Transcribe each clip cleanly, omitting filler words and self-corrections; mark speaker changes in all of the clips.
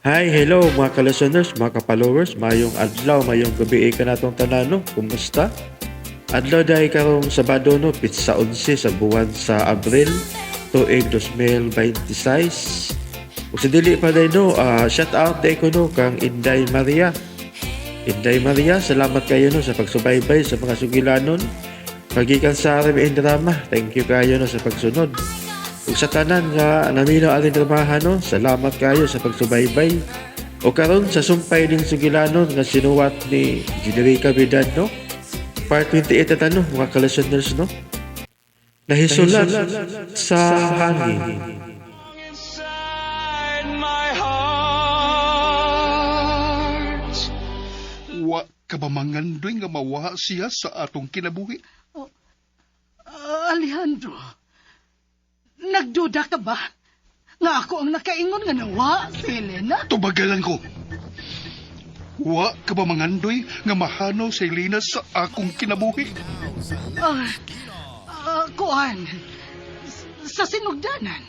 Speaker 1: Hi, hello mga ka-listeners, mga ka-followers, mayong adlaw, mayong gabi ka natong tanano. Kumusta? Adlaw dahil karong Sabado no, pitsa 11 sa buwan sa Abril, tuig 2026. O sa dili pa dahil no, shout out day ko no, kang Inday Maria. Inday Maria, salamat kayo no sa pagsubaybay sa mga sugilanon. Pagikan sa aring drama, thank you kayo no sa pagsunod. Ug sa tanan nga naminaw aring dramahan no, salamat kayo sa pagsubaybay. O karon sa sumpay ning sugilanon nga sinuwat ni Generica Bidad no. Part 28 na no, mga ka-listeners no. Nahisulat sa hangin.
Speaker 2: Inside my heart.
Speaker 3: Wa ka ba mangandoy nga mawa siya sa atong kinabuhi?
Speaker 4: Alejandro, nagduda ka ba? Nga ako ang nakaingon nga nawa si Helena?
Speaker 3: Tubagalan ko. Wa ka ba mangandoy nga mahanaw sa Helena sa akong kinabuhi?
Speaker 4: Kuan, sa sinugdanan.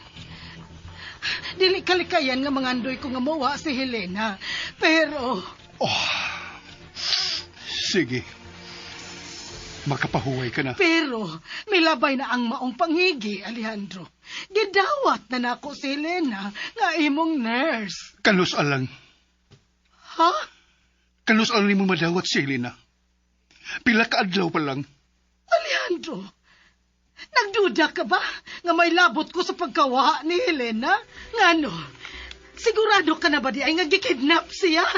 Speaker 4: Dili kalikayan nga mangandoy ko nga mawa si Helena. Pero,
Speaker 3: Sige. Makapahuway ka na.
Speaker 4: pero, milabay na ang maong panghigi, Alejandro. Gidawat na nako si Helena nga imong nurse.
Speaker 3: Kalos alang.
Speaker 4: Ha?
Speaker 3: Kalos alang ni mo madawat si Helena. Pila ka adlaw pa lang.
Speaker 4: Alejandro, nagduda ka ba nga may labot ko sa pagkawa ni Helena? Ngano? Sigurado ka na ba di ay nga gikidnap siya?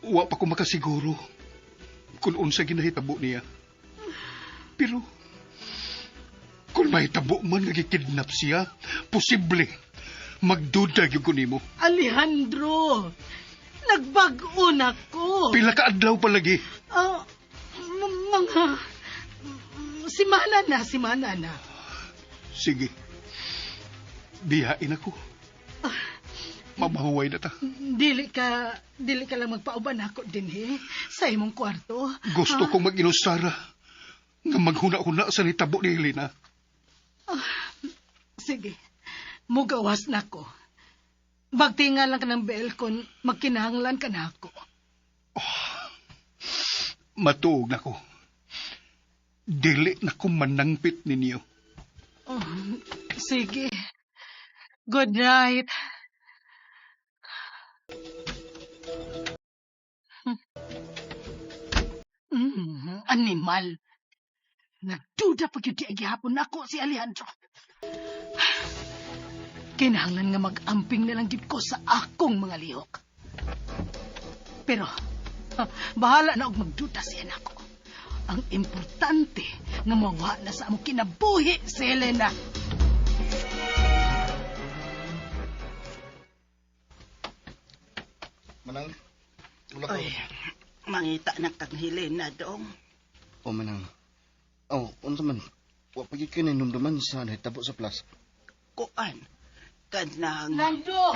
Speaker 3: Wa pa ko makasiguro kung unsa ginahitabo niya. Pero, kung mahitabo man nga gikidnap siya, posible magduda gyud ko nimo.
Speaker 4: Alejandro, nagbag-o na ko.
Speaker 3: Pila ka adlaw pa lagi.
Speaker 4: Mga... Simana na.
Speaker 3: Sige. Biyain ako. Mabahuway na ta.
Speaker 4: Dili ka lang magpauban ako din sa imong kwarto.
Speaker 3: Gusto kong mag-inusara nga maghuna-huna sa nitabo ni Helena.
Speaker 4: Sige, mugawas na ko. Magtinga lang ka ng bell kung magkinahanglan ka na ako.
Speaker 3: Matuog na ko. Dili na ko manangpit ninyo.
Speaker 4: Sige. Good night. Animal. Nagduda pag yung diagihapon ako si Alejandro. Kinahanglan nga mag-amping na lang gid ko sa akong mga lihok. Pero, bahala na og magduda siya na ako. Ang importante nga mawa na sa among kinabuhi si Helena.
Speaker 5: Manang, wala ko.
Speaker 6: Oy, mangita na kang Helena dong.
Speaker 5: O manang. Unsa man. Wa pagi ka ninumduman sa nahitabo sa plus.
Speaker 6: Kuan, kanang...
Speaker 4: Nando,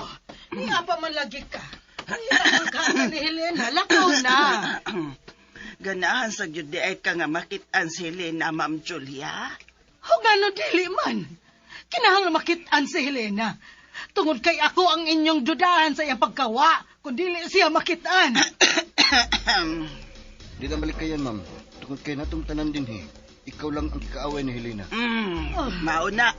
Speaker 4: nga pa man lagi ka. Ang ka ni Helena, lakaw na.
Speaker 6: Ganahan sa jud di ay ka nga makitaan si Helena, Ma'am Julia.
Speaker 4: O gano dili man. Kinahanglan makitaan si Helena. Tungod kay ako ang inyong dudahan sa iyang pagkawa, kung dili siya makitaan.
Speaker 5: Di na balik kayan, ma'am. Tungkol kay natong tanan din Ikaw lang ang kaaway ni Helena.
Speaker 6: Mauna,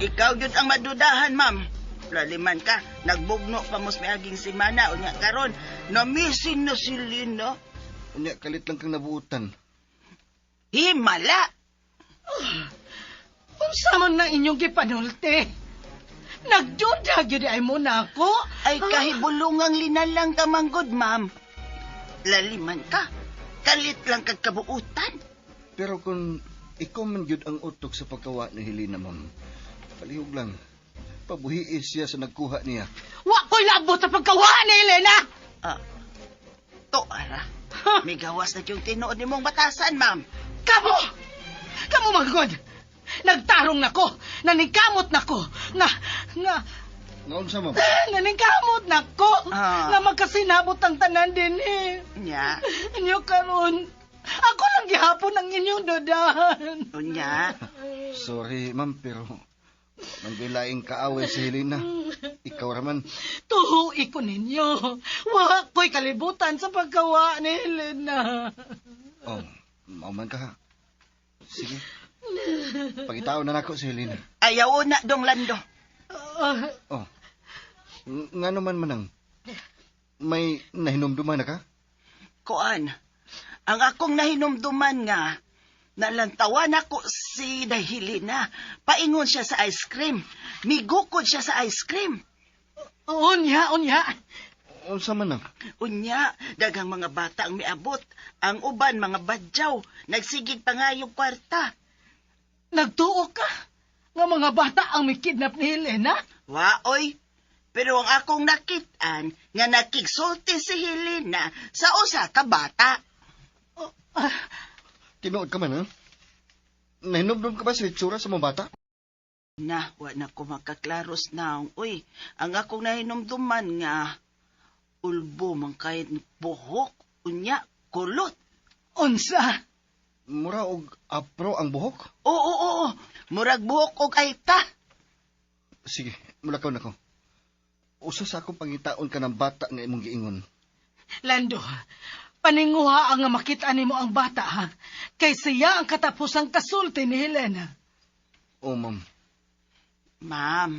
Speaker 6: ikaw jud ang madudahan, Ma'am. Laliman ka, nagbugno pa mos miaging simana o niya karon, namisin na si Lina.
Speaker 5: Unya, kalit lang kang nabuutan.
Speaker 6: Himala!
Speaker 4: Unsa man na inyong gipanulti? Nagduda gyud ay mo na ako.
Speaker 6: Ay kahibulungang linalang ka manggod, Ma'am. Laliman ka, kalit lang kag kabuutan.
Speaker 5: Pero kung ikaw man gyud ang utok sa pagkawa ni Helena, ma'am, palihog lang. Pabuhiis siya sa nagkuha niya.
Speaker 4: Wa ko'y labot sa pagkawa ni Helena.
Speaker 6: To, ara. May gawas na yung tinuod ni mong batasan, Ma'am.
Speaker 4: Kamu magod. Nagtarong nako, naningkamot nako,
Speaker 5: Naunsa, ma'am?
Speaker 4: naningkamot nako, nga magkasinabot ang tanan din
Speaker 6: Nya,
Speaker 4: Inyo karon, ako lang gihapon ang inyong dudahan.
Speaker 6: unya.
Speaker 5: Sorry, ma'am, pero Manggilaing kaaway si Helena. Ikaw raman.
Speaker 4: Tuhui ko ninyo. Wa ko'y kalibutan sa pagkawa ni Helena.
Speaker 5: Oh, mauman ka ha. Sige. Pagitao na nako si Helena.
Speaker 6: Ayaw na dong Lando.
Speaker 5: Oh. Nga naman manang. May nahinumduman na ka?
Speaker 6: Kuan, ang akong nahinumduman nga, nalantawan ako si Dahilina. Paingon siya sa ice cream. Migukod siya sa ice cream.
Speaker 4: Unya.
Speaker 5: Unsa man na?
Speaker 6: Unya, dagang mga bata ang miabot. Ang uban, mga badyaw. Nagsigig pa nga yung kwarta.
Speaker 4: Nagtuo ka nga mga bata ang may kidnap ni Helena?
Speaker 6: Waoy, pero ang akong nakitaan nga nakigsulti si Helena sa usa ka bata.
Speaker 5: Tinuod ka man ha? Nahinumdum ka ba sa itsura sa mga bata?
Speaker 6: Na, wa na ko makaklaros na. Uy, ang akong nahinumduman nga ulbo man kahit buhok, unya, kulot.
Speaker 4: Unsa?
Speaker 5: Mura og apro ang buhok?
Speaker 6: Oo. Murag buhok og ayta.
Speaker 5: Sige, mulakaw na ko. Usa sa akong pangitaon ka ng bata nga imong giingon.
Speaker 4: Lando, paninguha ang nga makita nimo ang bata ha. Kay siya ang katapusang kasulti ni Helena.
Speaker 5: Oh, ma'am.
Speaker 6: Ma'am,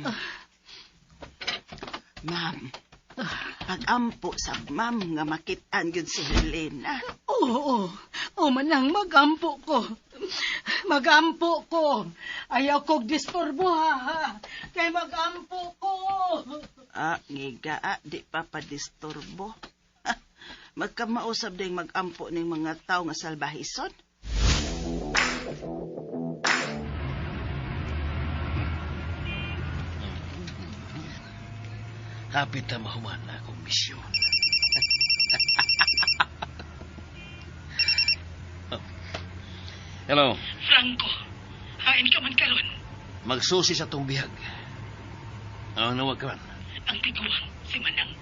Speaker 6: pag-ampo sa ma'am nga makitaan yun si Helena.
Speaker 4: Oo, manang magampo ko. Ayaw kog disturbo ha. Kay magampo ko.
Speaker 6: Ngiga, di pa padisturbo. Magkamausap din mag-ampo ng mga tao nga salbahison.
Speaker 7: Hapit na mahuman na akong misyon. Oh. Hello,
Speaker 4: Franco, hain ka man karon.
Speaker 7: magsusi sa tong bihag. Ang nawag ka man.
Speaker 4: Ang tiguan, si Manang.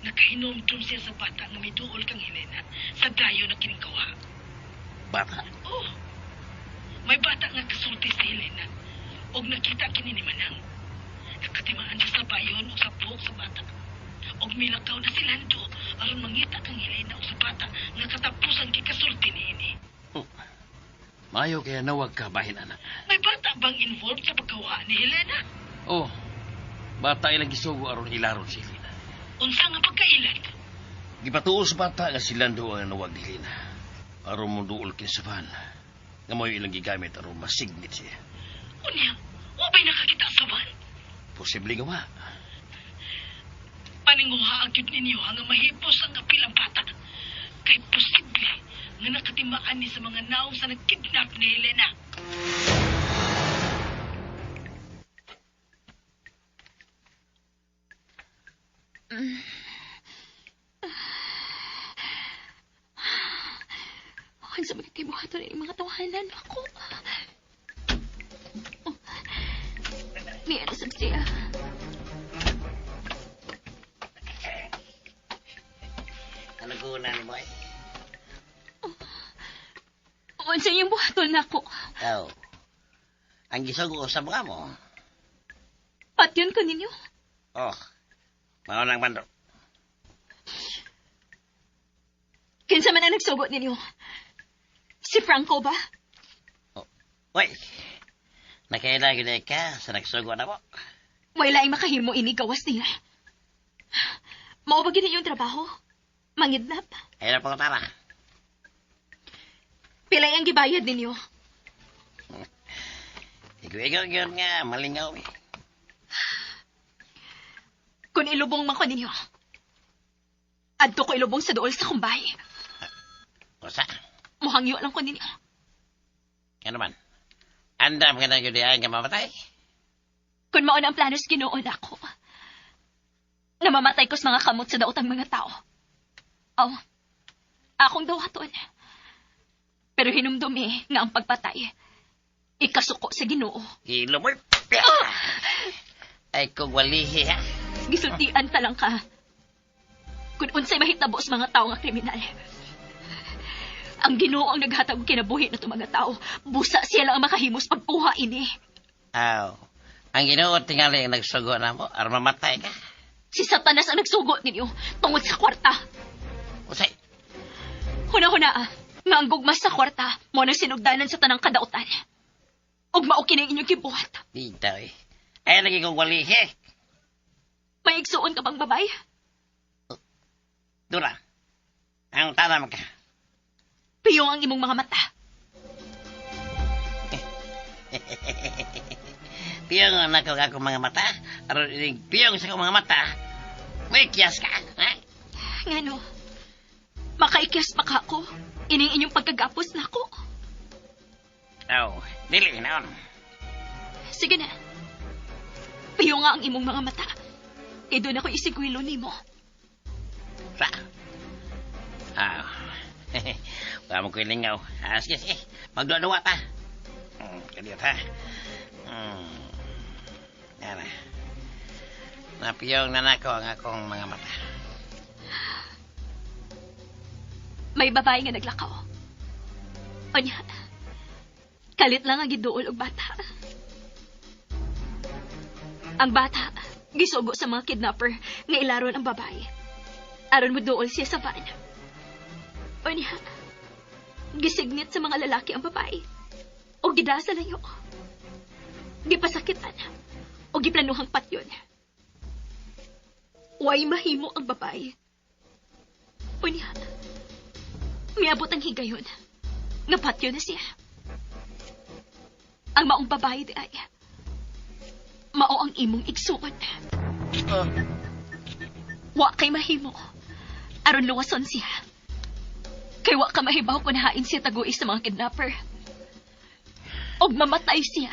Speaker 4: Nakahinomdum siya sa bata nga may duol kang Helena sa dayo na kiningkawa.
Speaker 7: Bata.
Speaker 4: Oh, may bata nga kasulti si Helena. Og nakita kini ni Manang. Nakatimaan siya sa bayon o sa buhok sa bata. Og milakaw na si Lando aron mangita kang Helena o sa bata nga katapusan kikasulti niini.
Speaker 7: Oh. Mayo kaya nawag ka bahin anak.
Speaker 4: May bata bang involved sa pagkawa ni Helena?
Speaker 7: Oh, bata ilang gisugo aron ilaron si Helena.
Speaker 4: Unsa nga pagkailan?
Speaker 7: Gipatuol sa bata nga si Lando ang nawag ni Helena. Aron mo duol kin sa van. Nga mo ilang gigamit aron masignit siya.
Speaker 4: Unya, wabay nakakita sa van.
Speaker 7: Posible nga ma.
Speaker 4: Paninguha ang yun ninyo hanggang mahipos ang kapilang bata. Kay posible nga nakatimaan ni sa mga naong sa nagkidnap ni Helena.
Speaker 8: Ang sa magkibuhaton ng mga tawanan ako. Niya na siya.
Speaker 9: Talagunan mo eh.
Speaker 8: Unsa yung buhaton ako?
Speaker 9: Oh. Ang gisugo sa mga mo.
Speaker 8: Patyon ko ninyo.
Speaker 9: Oh. Maunang bando.
Speaker 8: Kinsa man ang nagsugot ninyo? Si Franco ba?
Speaker 9: Oh. Uy. Nakailag na ka sa nagsugo na mo.
Speaker 8: Wala ay makahimo ini gawas niya. Mao ba gini yung trabaho? Mangidnap?
Speaker 9: Ayun na pang tara.
Speaker 8: Pilay ang gibayad ninyo.
Speaker 9: Ikaw yun nga, malingaw eh.
Speaker 8: Kung ilubong man ko ninyo, adto ko ilubong sa dool sa kumbay.
Speaker 9: Kusa?
Speaker 8: Muhangyo lang ko ninyo.
Speaker 9: Yan naman. Andam ka na yun diyan ka mamatay.
Speaker 8: Kung mauna ang planos ginoon ako, namamatay ko sa mga kamot sa daotang mga tao. Oh, akong dawaton. Pero hinumdumi nga ang pagpatay, ikasuko sa Ginoo.
Speaker 9: Hilo mo. Ay kung walihi ha.
Speaker 8: Gisultian ta lang ka. Kung unsay mahitabo sa mga tao nga kriminal. Ang Ginoo ang naghatag og kinabuhi na mga tao. Busa siya lang ang makahimos pagpuha ini.
Speaker 9: Aw. Ang Ginoo tingali ang nagsugo na mo, aron mamatay ka.
Speaker 8: Si Satanas ang nagsugot ninyo tungod sa kwarta.
Speaker 9: Usay,
Speaker 8: Huna-huna, nga ang gugma sa kwarta mo nang sinugdanan sa tanang kadautan. Og mao kini ang inyong gibuhat.
Speaker 9: dito eh. Ay, lagi kong walihi.
Speaker 8: May igsuon ka bang babay?
Speaker 9: Dura, ang tanam ka.
Speaker 8: Piyong ang imong mga mata.
Speaker 9: Piyong ang nako akong mga mata, aron piyong sa akong mga mata, may kiyas ka, ha?
Speaker 8: Ngano? Makaikyas pa ka ako. Ining inyong pagkagapos na ako.
Speaker 9: Oh, dili na.
Speaker 8: Sige na. Piyo nga ang imong mga mata. Kaya doon ako isigwilo nimo.
Speaker 9: Sa? Wala mo ko ilingaw. Sige, sige. Magdua-dua ta. Kadiyot, ha? Yan na. Napiyong nanako ang akong mga mata.
Speaker 8: May babae nga naglakaw. O niya, kalit lang ang giduol og bata. Ang bata, gisugo sa mga kidnapper nga ilaron ang babae. Aron mo duol siya sa van. O niya, gisignit sa mga lalaki ang babae. O gidasa layo. Gipasakitan. O giplanuhang patyon. Way mahimo ang babae. O niya, miabot ang higayon. Nga patyon na siya. Ang maong babae di ay mao ang imong igsuon. Wa kay mahimo. Aron luwason siya. Kay wa ka mahibaw kung hain siya taguis sa mga kidnapper. Og mamatay siya.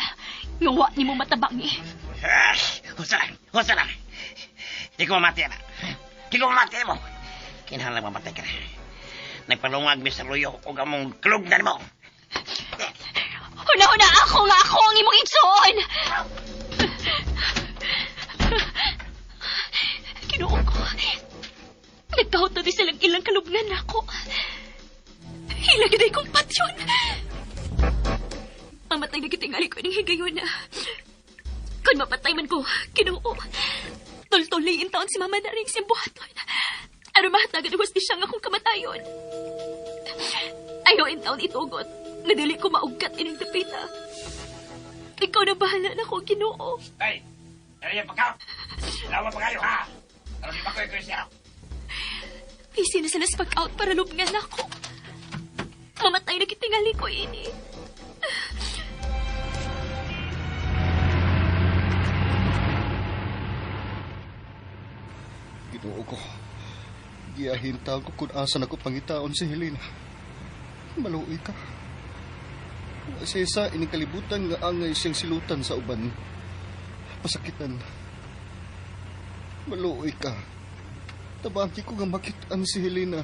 Speaker 8: Nga wa ni mo matabangi.
Speaker 9: Husa lang. Di ko mamati na. Di ko mamati mo. Kinahanglan mamatay ka na. Nagpalungag mi sa luyo o gamong klugnan mo.
Speaker 8: Huna-huna ako ang imong igsuon. Kinuong ko. Nagkahot na di silang ilang kalubngan ako. Hilagday kong patyon. Mamatay na kitingali ko ng higayon na. Kung mapatay man ko, Ginoo, tultuliin taon si Mama na rin simbuhaton. Ano mahatagan ang hustisya nga akong kamatayon. Ayoin taon itugot, nadili ko maugat ining dapita. Ikaw na bahala na ko, Ginoo.
Speaker 9: Ay, yan pa ka. Lawa pa kayo, ha? Alam di ba ko yung siya?
Speaker 8: Busy na sa pag-out para lubngan ako. Mamatay na kitingali ko ini.
Speaker 5: Ginoo ko. Giyahintaw ko kung asan ako pangitaon si Helena. Maluoy ka. Sa ining kalibutan nga angay siyang silutan sa uban. Pasakitan. Maluoy ka. Tabangki ko nga makitaan si Helena.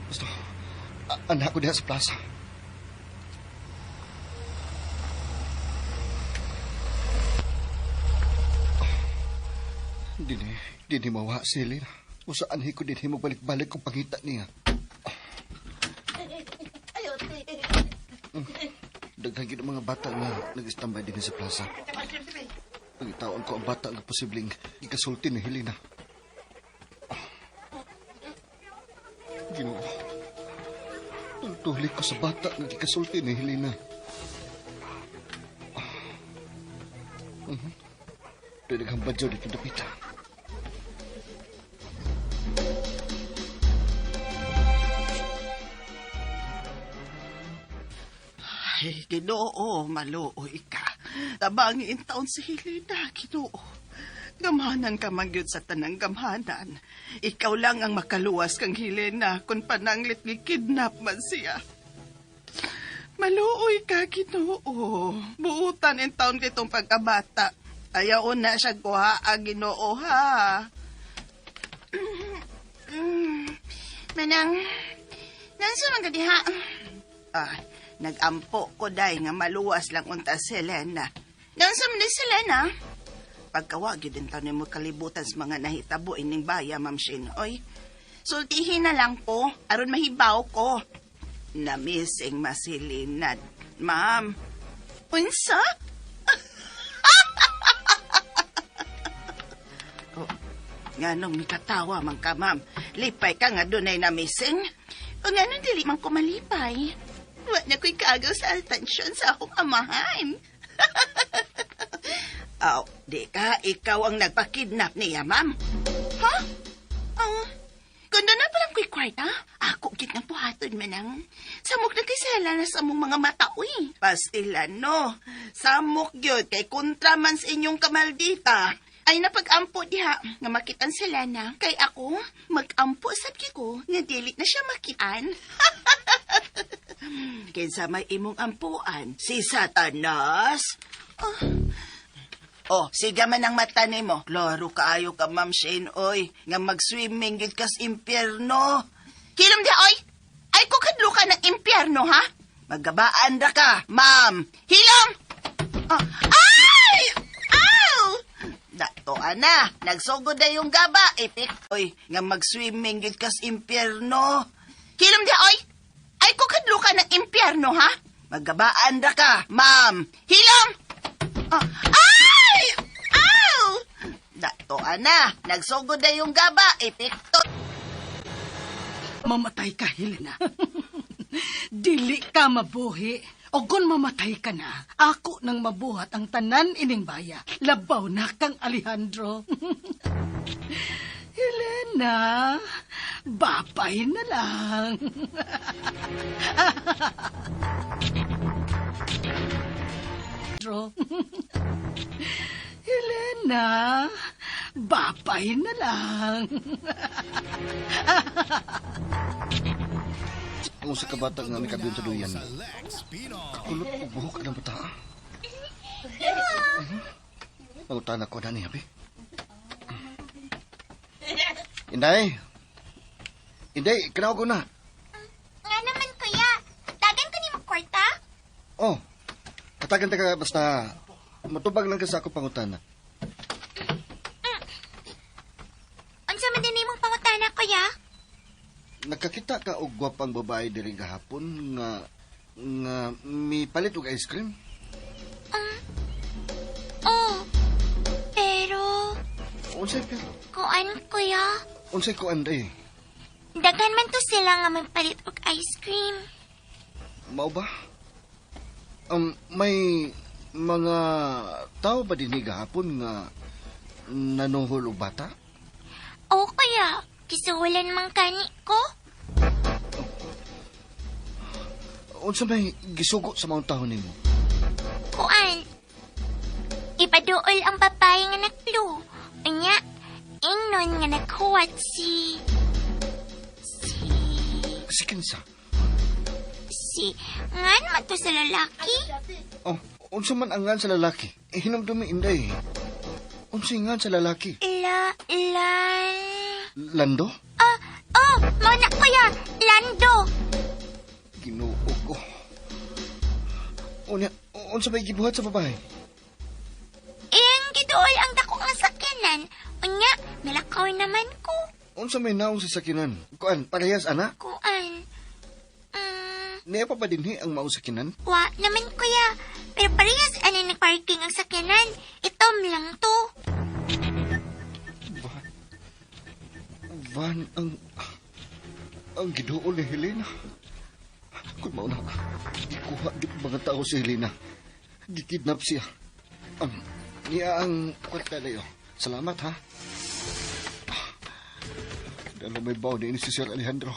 Speaker 5: Basta, anak ko diha sa plaza. Dini mawa si Helena. Usaan ko din mo balik-balik kung pangita niya. Daghang gid mga bata nga nag-istambay din sa plaza. Pagitaon ko ang bata nga posibleng ikasulti ni Helena. Ginoo. Tungtulik ko sa bata nga ikasulti ni Helena. Daghang badyaw dito dapita.
Speaker 6: Ay, Ginoo, maluoy ka. Tabangin taon si Helena, Ginoo. Gamahanan ka man yun sa tanang gamhanan. Ikaw lang ang makaluwas kang Helena kung pananglit ni kidnap man siya. Maluoy ka, Ginoo. Buutan in taon kitong pagkabata. Ayaw na siya kuha ang Ginoo, ha? Manang, nansa man ka diha? Nagampo ko day nga maluwas lang unta si Helena. Nansa man si Helena? Pagkawag yun din taon mo kalibutan sa mga nahitabo ining baya, Ma'am Shin. Oy, sultihin na lang ko, aron mahibaw ko. Na-missing masilinad, Ma'am. Unsa? Oh, nganong mikatawa man ka, ma'am. Lipay ka nga dunay na missing. O nganong dili man ko malipay. Wa na ko'y kaagaw sa atensyon sa akong amahan. Oh, di ka, ikaw ang nagpakidnap niya, ma'am. Ha? Oh, kung doon na palang ko'y kwarta, ako git ng puhatod manang. Samok na kay sela na sa mong mga mata, uy. Pastilan, no? Samok yun, kay kontra man sa inyong kamaldita. Ay napag-ampo diha, nga makitan sila na. Kay ako, mag-ampo sabi ko, nga dili na siya makitan. Kinsa may imong ampuan, si Satanas. Oh, siga man ang mata nimo. Klaro kaayo ka, Ma'am Shane, oy. Nga mag-swimming gid kas impyerno. Kilom di, oy. Ay, kukadlo ka ng impyerno, ha? Magabaan ra ka, ma'am. Hilom! Oh. Ay! Ow! Dato, ana. Nagsugod na yung gaba. Ipik, oy. Nga mag-swimming gid kas impyerno. Kilom di, oy. Ay, kukadlo ka ng impyerno, ha? Magabaan ra ka, ma'am. Hilom! Oh. Ay! Ow! Dato, ana. Nagsugod na yung gaba. Ipikto.
Speaker 4: Mamatay ka, Helena. Dili ka mabuhi. O kung mamatay ka na, ako nang mabuhat ang tanan ining baya. Labaw na kang Alejandro. Helena, bapay na lang. Helena, bapay na lang.
Speaker 5: Ang sa kabata nga may kabiyon sa duyan. Kulot o buhok ng bata. Nautan ako na niya, be. Inday! Inday, kanaw ko na.
Speaker 10: Nga naman, kuya. Dagan ko ni mo kwarta?
Speaker 5: Oh, katagan ka basta matubag lang ka sa ako pangutan.
Speaker 10: Unsa man din imong pangutana, kuya?
Speaker 5: Nakakita ka og gwapang babae diri gahapon nga mi palit og ice cream?
Speaker 10: Oh. Pero,
Speaker 5: Unsay ka?
Speaker 10: kuan, kuya.
Speaker 5: Unsay ko anday?
Speaker 10: Dagan man to sila nga magpalit og ice cream.
Speaker 5: Mao ba? May mga tao ba dinhi gahapon nga nanuhol og bata?
Speaker 10: O, kuya. Kisuhulan man kani ko.
Speaker 5: Unsa may gisugo sa mga taon nimo?
Speaker 10: Kuan. Ipaduol ang babae nga naklo. Unya, ingnon nga naghuwat si
Speaker 5: Kinsa?
Speaker 10: ngan man to sa lalaki.
Speaker 5: Oh, unsa man ang ngan sa lalaki? Hinumdumi inday. Unsa ngan sa lalaki? Lando?
Speaker 10: Mao na kuya, Lando.
Speaker 5: Ginoo ko. Unsa may gibuhat sa babae?
Speaker 10: Iyang giduol ang dako nga sakyanan. Unya, nilakaw naman ko.
Speaker 5: Unsa may naong sa sakinan? Kuan, parehas ana?
Speaker 10: Kuan.
Speaker 5: Niya pa ba dinhi ang maong sakinan?
Speaker 10: Wa naman kuya. Pero parehas ano nagparking ang sakyanan. Itom lang to.
Speaker 5: Van ang giduol ni Helena. Kung mauna, ikuha di mga tao si Helena. Gikidnap siya. Niya ang kwarta na yun. Salamat, ha? Dalo may baw ni si Sir Alejandro.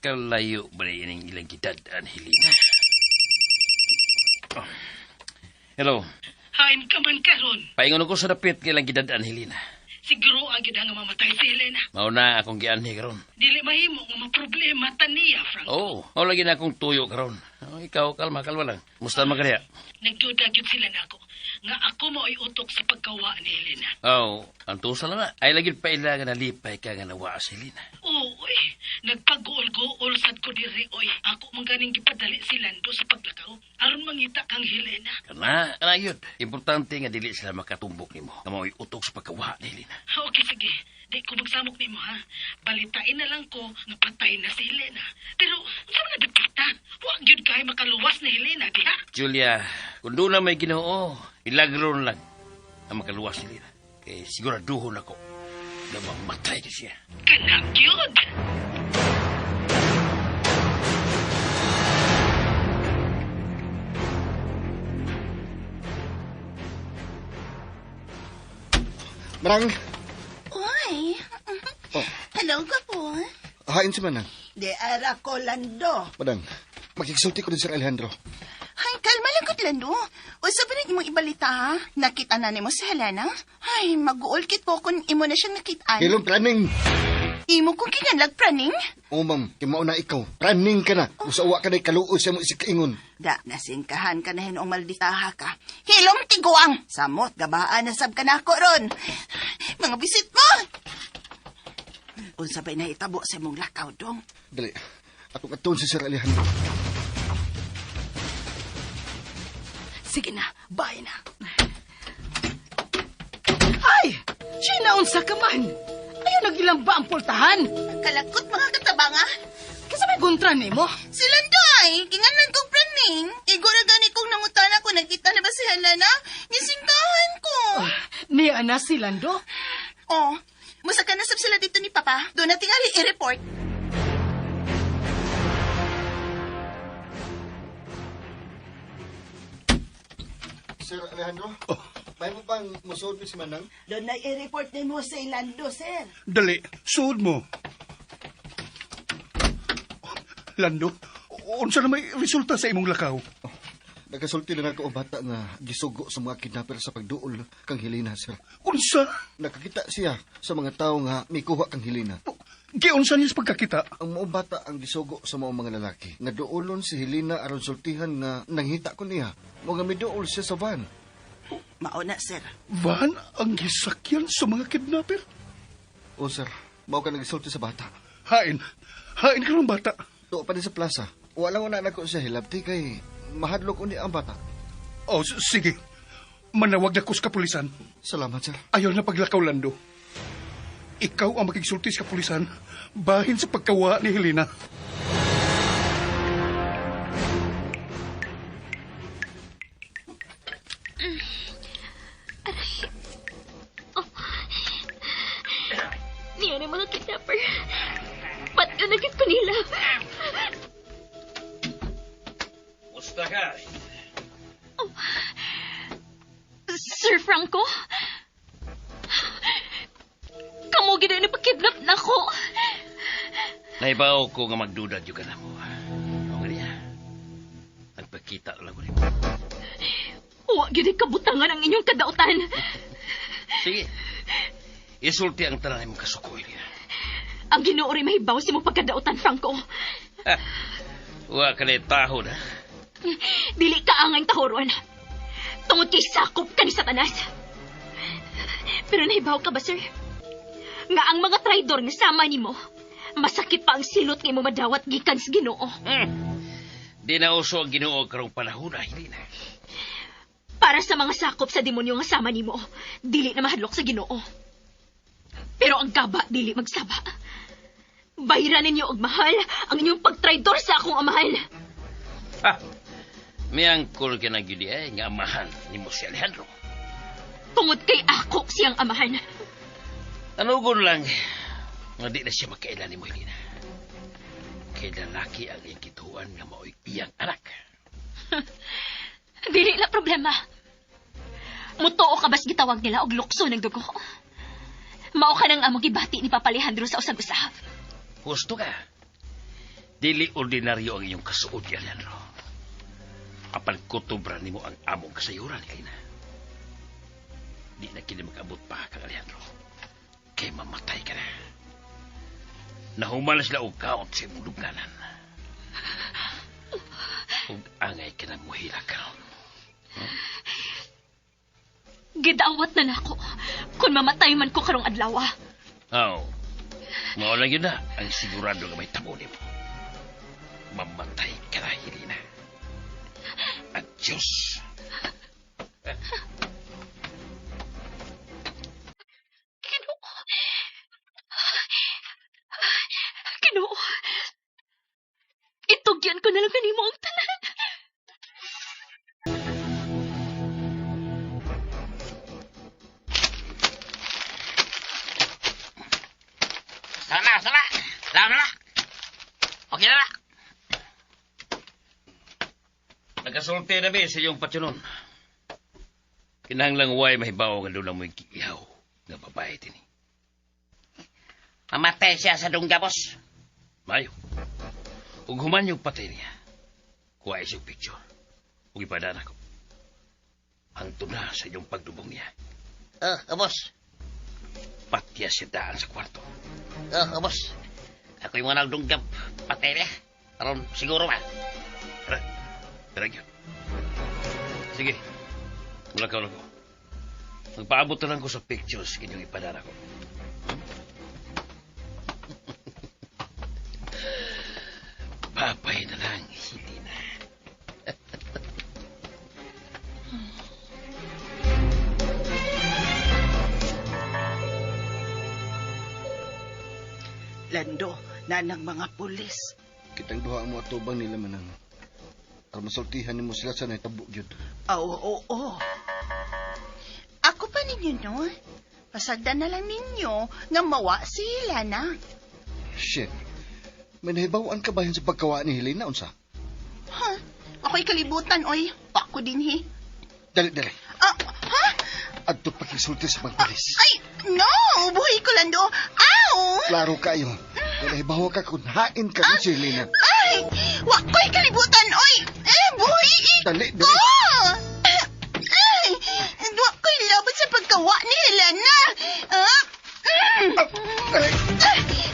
Speaker 7: Kalayo ba yan ang ilang kidadaan, Helena? Oh. Hello.
Speaker 4: Hain ka man karon.
Speaker 7: Paingon ko sa dapit kay ilang kidadaan, Helena.
Speaker 4: Siguro ang gid nga mamatay si Helena.
Speaker 7: Mauna akong gianhi karon.
Speaker 4: Dili mahimo nga maproblema taniya, Franco.
Speaker 7: Oh, mao lagi na akong tuyo karon. Oh, ikaw kalma lang. Musta man kaniya?
Speaker 4: Nagduda gyud sila nako nga ako mo ay utok sa pagkawa ni Helena.
Speaker 7: Oh, ang tusa lang na. Ay lagi pa ila nga nalipay ka nga nawa sa Helena.
Speaker 4: Oo, Uy, nagpag-uol-guol sad ko diri, oy. Ako man ganing gipadali si Lando sa paglakaw. Aron mangita kang Helena.
Speaker 7: Kana yun. Importante nga dili sila makatumbok nimo. Na mao'y utok sa pagkawa ni Helena.
Speaker 4: Okay, sige. Di ko magsamok nimo, ha? Balitain na lang ko nga patay na si Helena. Pero, saan nga dagkita? Huwag yun kay makaluwas ni Helena, di ha?
Speaker 7: Julia, kung doon na may Ginoo, ilagron lang ang makaluwas ni Helena. Kaya siguraduhon ako na mamatay na siya.
Speaker 4: Kanak yun!
Speaker 5: Marang,
Speaker 6: Uy.
Speaker 5: Oh.
Speaker 6: Hello, gapo.
Speaker 5: hain si Manang.
Speaker 6: Di ara ko, Lando.
Speaker 5: Madang, magkikisulti ko din si Alejandro.
Speaker 6: Ay, kalma lang kot, Lando. O sabi imong ibalita, ha? Nakita na ni mo si Helena? Ay, mag-uulkit ko kung imo na siyang nakitaan.
Speaker 5: Kilong planning.
Speaker 6: Imo kong kinanlag praning?
Speaker 5: O ma'am, kimao na ikaw. Planning ka na. Usawa ka na ikaluos sa mo isikaingon.
Speaker 6: Da, nasingkahan ka na hinong malditaha ka. Hilom tiguang! Samot, gabaan na sab ka na ako ron. Mga bisit mo! Unsa ba'y nahitabo sa mong lakaw, dong?
Speaker 5: Dali, ako katun si Sir Alejandro.
Speaker 4: Sige na, bye na. Ay! Sinaunsa ka man! Ayaw nagilang ba ang pultahan?
Speaker 6: Kalakot mga katabanga.
Speaker 4: Kasi may kontra ni mo.
Speaker 6: Si Landay, kinganan kong praning. Igora gani kong nangutana ko, nakita na ba si Helena? Nisingkahan ko.
Speaker 4: Niya na si Lando.
Speaker 6: Oh, musa ka na sab sila dito ni Papa. Doon na tingali i-report.
Speaker 5: Sir Alejandro? May mo bang musuod si Manang?
Speaker 6: Doon na i-report ni mo sa Ilando, sir.
Speaker 3: Dali, suod mo. Lando, unsa na may resulta sa imong lakaw?
Speaker 5: Nagasulti na ako ang bata nga gisugo sa mga kidnapper sa pagduol kang Helena, sir.
Speaker 3: Unsa?
Speaker 5: Nakakita siya sa mga tao nga may kuha kang Helena.
Speaker 3: Giunsa niya sa pagkakita?
Speaker 5: Ang mga bata ang gisugo sa mga lalaki. Nga duolon si Helena aron sultihan nga nanghita ko niya. Mga miduol siya sa van.
Speaker 6: Mauna, sir.
Speaker 3: Van ang gisakyan sa mga kidnapper?
Speaker 5: O sir, mao ka nagisulti sa bata.
Speaker 3: Hain ka ng bata.
Speaker 5: Tuo pa din sa plaza. Walang una na ko siya hilabti kay mahadlok uni ang bata.
Speaker 3: Oh, sige. Manawag na ko sa kapulisan.
Speaker 5: Salamat, sir.
Speaker 3: Ayaw na paglakaw, Lando. Ikaw ang makiksulti sa kapulisan bahin sa pagkawa ni Helena.
Speaker 8: Niya na mga kidnapper. Ba't ka nagit ko nila?
Speaker 7: Musta ka?
Speaker 8: Sir Franco? Kamu gina na pakidnap na ko.
Speaker 7: Naibaw ko nga magduda yung ka na mo. O niya. Nagpakita lang ko rin mo.
Speaker 8: Huwag yun kabutangan ang inyong kadautan.
Speaker 7: Sige. Isulti ang tanan mong kasukoy niya.
Speaker 8: Ang ginuori mahibaw si mong pagkadautan, Franco.
Speaker 7: Huwag ka na taho na.
Speaker 8: Dili ka angay tahoron. Tungod kay sakop ka ni Satanas. Pero nahibaw ka ba, sir? Nga ang mga traidor nga sama ni mo, masakit pa ang silot nga mo madawat gikan sa Ginoo.
Speaker 7: Di na uso ang Ginoo karong panahon na, hindi na.
Speaker 8: Para sa mga sakop sa demonyo nga sama ni mo, dili na mahadlok sa Ginoo. Pero ang kaba dili magsaba. Bayaran ninyo og mahal ang inyong pagtraidor sa akong amahan.
Speaker 7: May angkol ka na gyud ay nga amahan ni mo si Alejandro.
Speaker 8: Tungod kay ako siyang amahan.
Speaker 7: Tanugon lang nga di na siya magkailan ni mo, Helena. Kay lalaki ang iyang kituan nga mao'y iyang anak.
Speaker 8: Dili na problema. Mutuo ka bas gitawag nila og lukso ng dugo. Mao ka nang among gibati ni Papa Alejandro sa usab-usab.
Speaker 7: Gusto ka? Dili ordinaryo ang iyong kasuod, Alejandro. Apan kutubra nimo ang among kasayuran, Helena. Di na kini mag-abot pa kang Alejandro. Kay mamatay ka na. Nahumalas la og kaot sa imong lubnganan. Ug angay ka na muhila karon.
Speaker 8: Gidawat na nako kung mamatay man ko karong adlaw.
Speaker 7: Oh. Mao lang yun na ang sigurado nga may tabo nimo. Mamatay ka na, Helena. Adios.
Speaker 8: Ginoo. Itugyan ko na lang kanimo ang tanan.
Speaker 9: Sana. Lama na. Okay na.
Speaker 7: Nagasulti na ba sa iyong patsunon? Kinahanglang way mahibaw nga doon mo'y kiihaw nga babae din.
Speaker 9: Mamatay siya sa dungga, boss.
Speaker 7: Mayo. Ug human yung patay niya. Kuha isang picture. Ug ipadana ko. Hangtod na sa iyong pagdubong niya.
Speaker 9: Boss.
Speaker 7: Patya siya daan sa kwarto.
Speaker 9: Boss. Ako yung mga nagdunggab. Patay niya. Aron siguro ba?
Speaker 7: Tara yun. Sige. Mulakaw ko. Magpaabot na lang ko sa pictures kinyong ipadana ko. Papay na lang, Helena.
Speaker 6: Lando, nanang mga pulis.
Speaker 5: Kitang duha mo atubang nila manang. Aron masultihan nimo sila sa nahitabo gyud.
Speaker 6: Oo. Ako pa ninyo, no? Pasagdan na lang ninyo nga mawa sila na.
Speaker 5: Shit. May nahibawaan ka ba yan sa pagkawa ni Helena, unsa?
Speaker 6: Ha? Ako'y kalibutan, oy. Pako din, he.
Speaker 5: Dali.
Speaker 6: Ha?
Speaker 5: Adto pakisulti sa pagpalis.
Speaker 6: Ay, no! Buhay ko, Lando. Ow!
Speaker 5: Klaro kayo. Kung nahibawa ka kung hain ka ni si Helena.
Speaker 6: Ay! Wako'y kalibutan, oy! Buhay
Speaker 5: Dali.
Speaker 6: ko! Ay! Wako'y laban sa pagkawa ni Helena.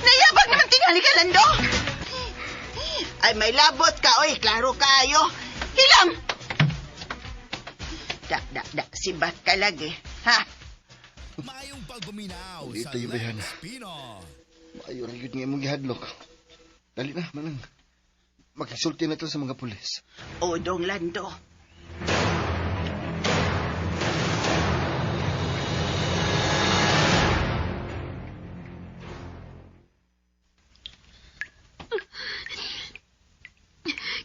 Speaker 6: Nayabag naman tingali ka, Lando. Ay, may labot ka, oy. Klaro kayo. Hilam! Sibat ka lagi, ha?
Speaker 11: Mayong pagbuminaw
Speaker 5: Dito
Speaker 11: sa
Speaker 5: yung bayan.
Speaker 11: Lex Pino.
Speaker 5: Maayo rin yun nga mong gihadlok. Dali na, manang. Makisulti na to sa mga pulis.
Speaker 6: Odong, Lando.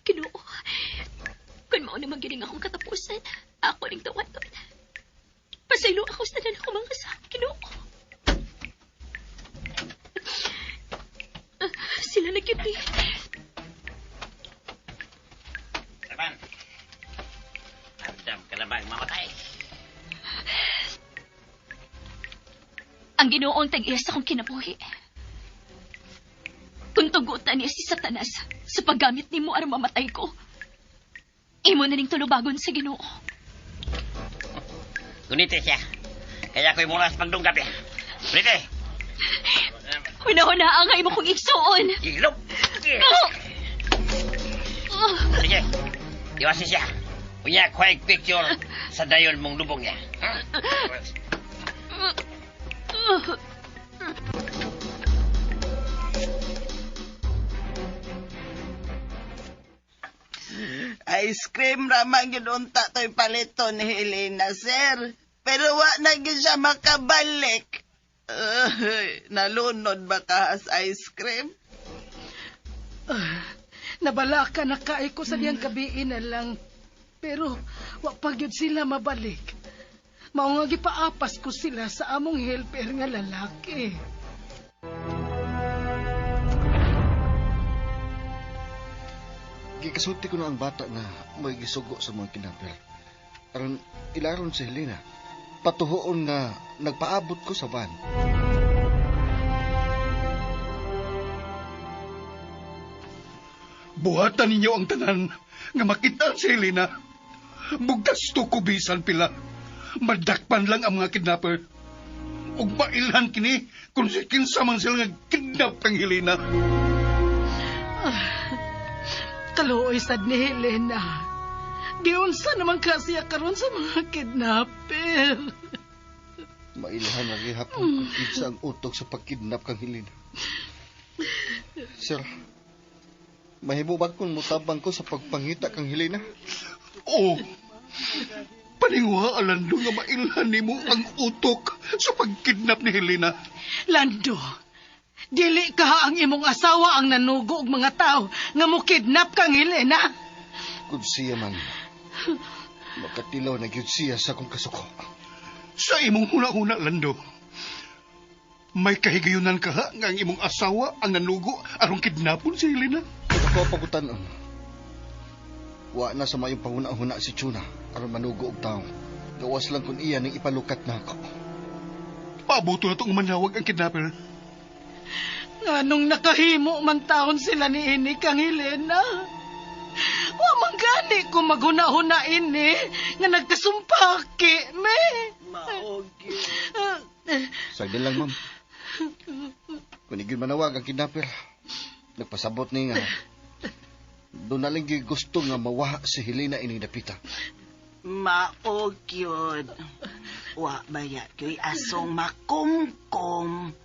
Speaker 8: Ginoo. Kung mao naman gining akong katapusan, ako ning tawaton. Pasaylo ako sa tanan ako mga kasama, Ginoo. Sila na gyud ni.
Speaker 9: Laban. Andam ka na bang mamatay?
Speaker 8: Ang Ginoong tag-iya sa akong kinabuhi. Kung tugutan niya si Satanas sa paggamit ni mo aron mamatay ko, imo na ning tulubagon sa Ginoo.
Speaker 9: Gunite siya. Kaya ako'y mula sa pagdunggab niya. Gunite!
Speaker 8: Hunahuna ang mo kong igsuon.
Speaker 9: Ilop! Sige. Iwasin siya. Unya, quick picture sa dayon mong lubong niya.
Speaker 6: Ice cream ramang yun unta to'y palito ni Helena, sir. Pero wa na yun siya makabalik. Nalunod ba ka as ice cream?
Speaker 4: Nabala ka na kaay ko sa diyang gabiin na lang. Pero wa pa gyud sila mabalik. Mao nga gipaapas ko sila sa among helper nga lalaki.
Speaker 5: Gikasulti ko na ang bata na may gisugo sa mga kidnapper. Aron ilaron si Helena. Patuhoon nga nagpaabot ko sa van.
Speaker 3: Buhatan ninyo ang tanan nga makita si Helena. Bugtas to kubisan pila. Madakpan lang ang mga kidnapper. Ug mailhan kini kung si kinsa man sila nga kidnap kang Helena.
Speaker 4: Kaluoy sad ni Helena. Giunsa naman kasi karon sa mga kidnapper.
Speaker 5: Mailhan na gihapon kung kinsa ang utok sa pagkidnap kang Helena. Sir, mahimo ba kung mutabang ko sa pagpangita kang Helena?
Speaker 3: Oo. Paningwa, Lando, nga mailhan nimo ang utok sa pagkidnap ni Helena.
Speaker 4: Lando, dili ka ang imong asawa ang nanugo og mga tao nga mukidnap kang Helena.
Speaker 5: Kung siya man, makatilaw na gyud siya sa akong kasuko.
Speaker 3: Sa imong huna-huna, Lando, may kahigayunan ka ha nga ang imong asawa ang nanugo arong kidnapon si Helena?
Speaker 5: Kung ako pagutanon, wa na sa mayong pahuna-huna si Chuna aron manugo og taong. Gawas lang kung iya ning ipalukat na ako.
Speaker 3: Pabuto na itong manawag ang kidnapper.
Speaker 4: Nganong nakahimo man taon sila ni ini kang Helena. Wa man gani ko maghuna-huna ini nga nagkasumpaki, me.
Speaker 6: Maogi.
Speaker 5: Sagdi lang, ma'am. Kung igil manawag ang kidnapper, nagpasabot ni nga. Doon na lang gyud gusto nga mawaha si Helena ining dapita.
Speaker 6: Maogyod. Wa bayat kay asong makumkum.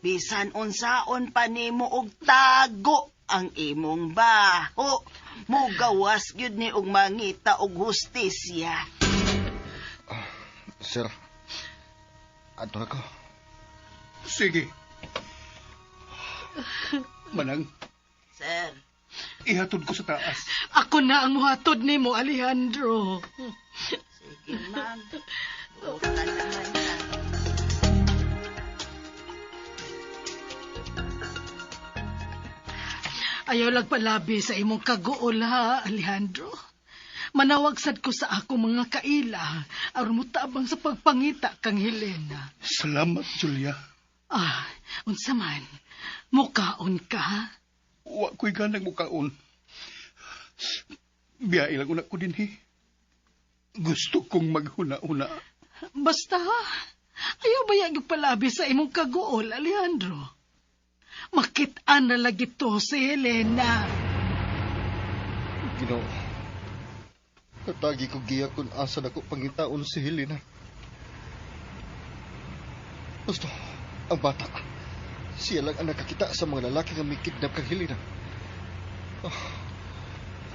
Speaker 6: Bisan unsaon pa nimo og tago ang imong baho. Mugawas gyud ni og mangita og hustisya.
Speaker 5: Sir, ato na ko.
Speaker 3: Sige. Manang,
Speaker 6: Sir.
Speaker 3: ihatod ko sa taas.
Speaker 4: Ako na ang muhatod nimo, Alejandro.
Speaker 6: Sige, ma'am. O ka naman na.
Speaker 4: Ayaw lang palabi sa imong kaguol, ha, Alejandro. Manawag sad ko sa ako mga kaila aron mutabang sa pagpangita kang Helena.
Speaker 3: Salamat, Julia.
Speaker 4: Ah, unsa man, mukaon ka?
Speaker 3: Wa ko'y ganang mukaon. Biyahe lang una ko din, he. Gusto kong maghuna-una.
Speaker 4: Basta, ayaw ba yung palabi sa imong kaguol, Alejandro? Makit-an na lagi to si Helena.
Speaker 5: Ginoo, katagi ko giya kung asa na ko pangitaon si Helena. Gusto, ang bata, siya lang ang nakakita sa mga lalaki nga may kidnap kang Helena.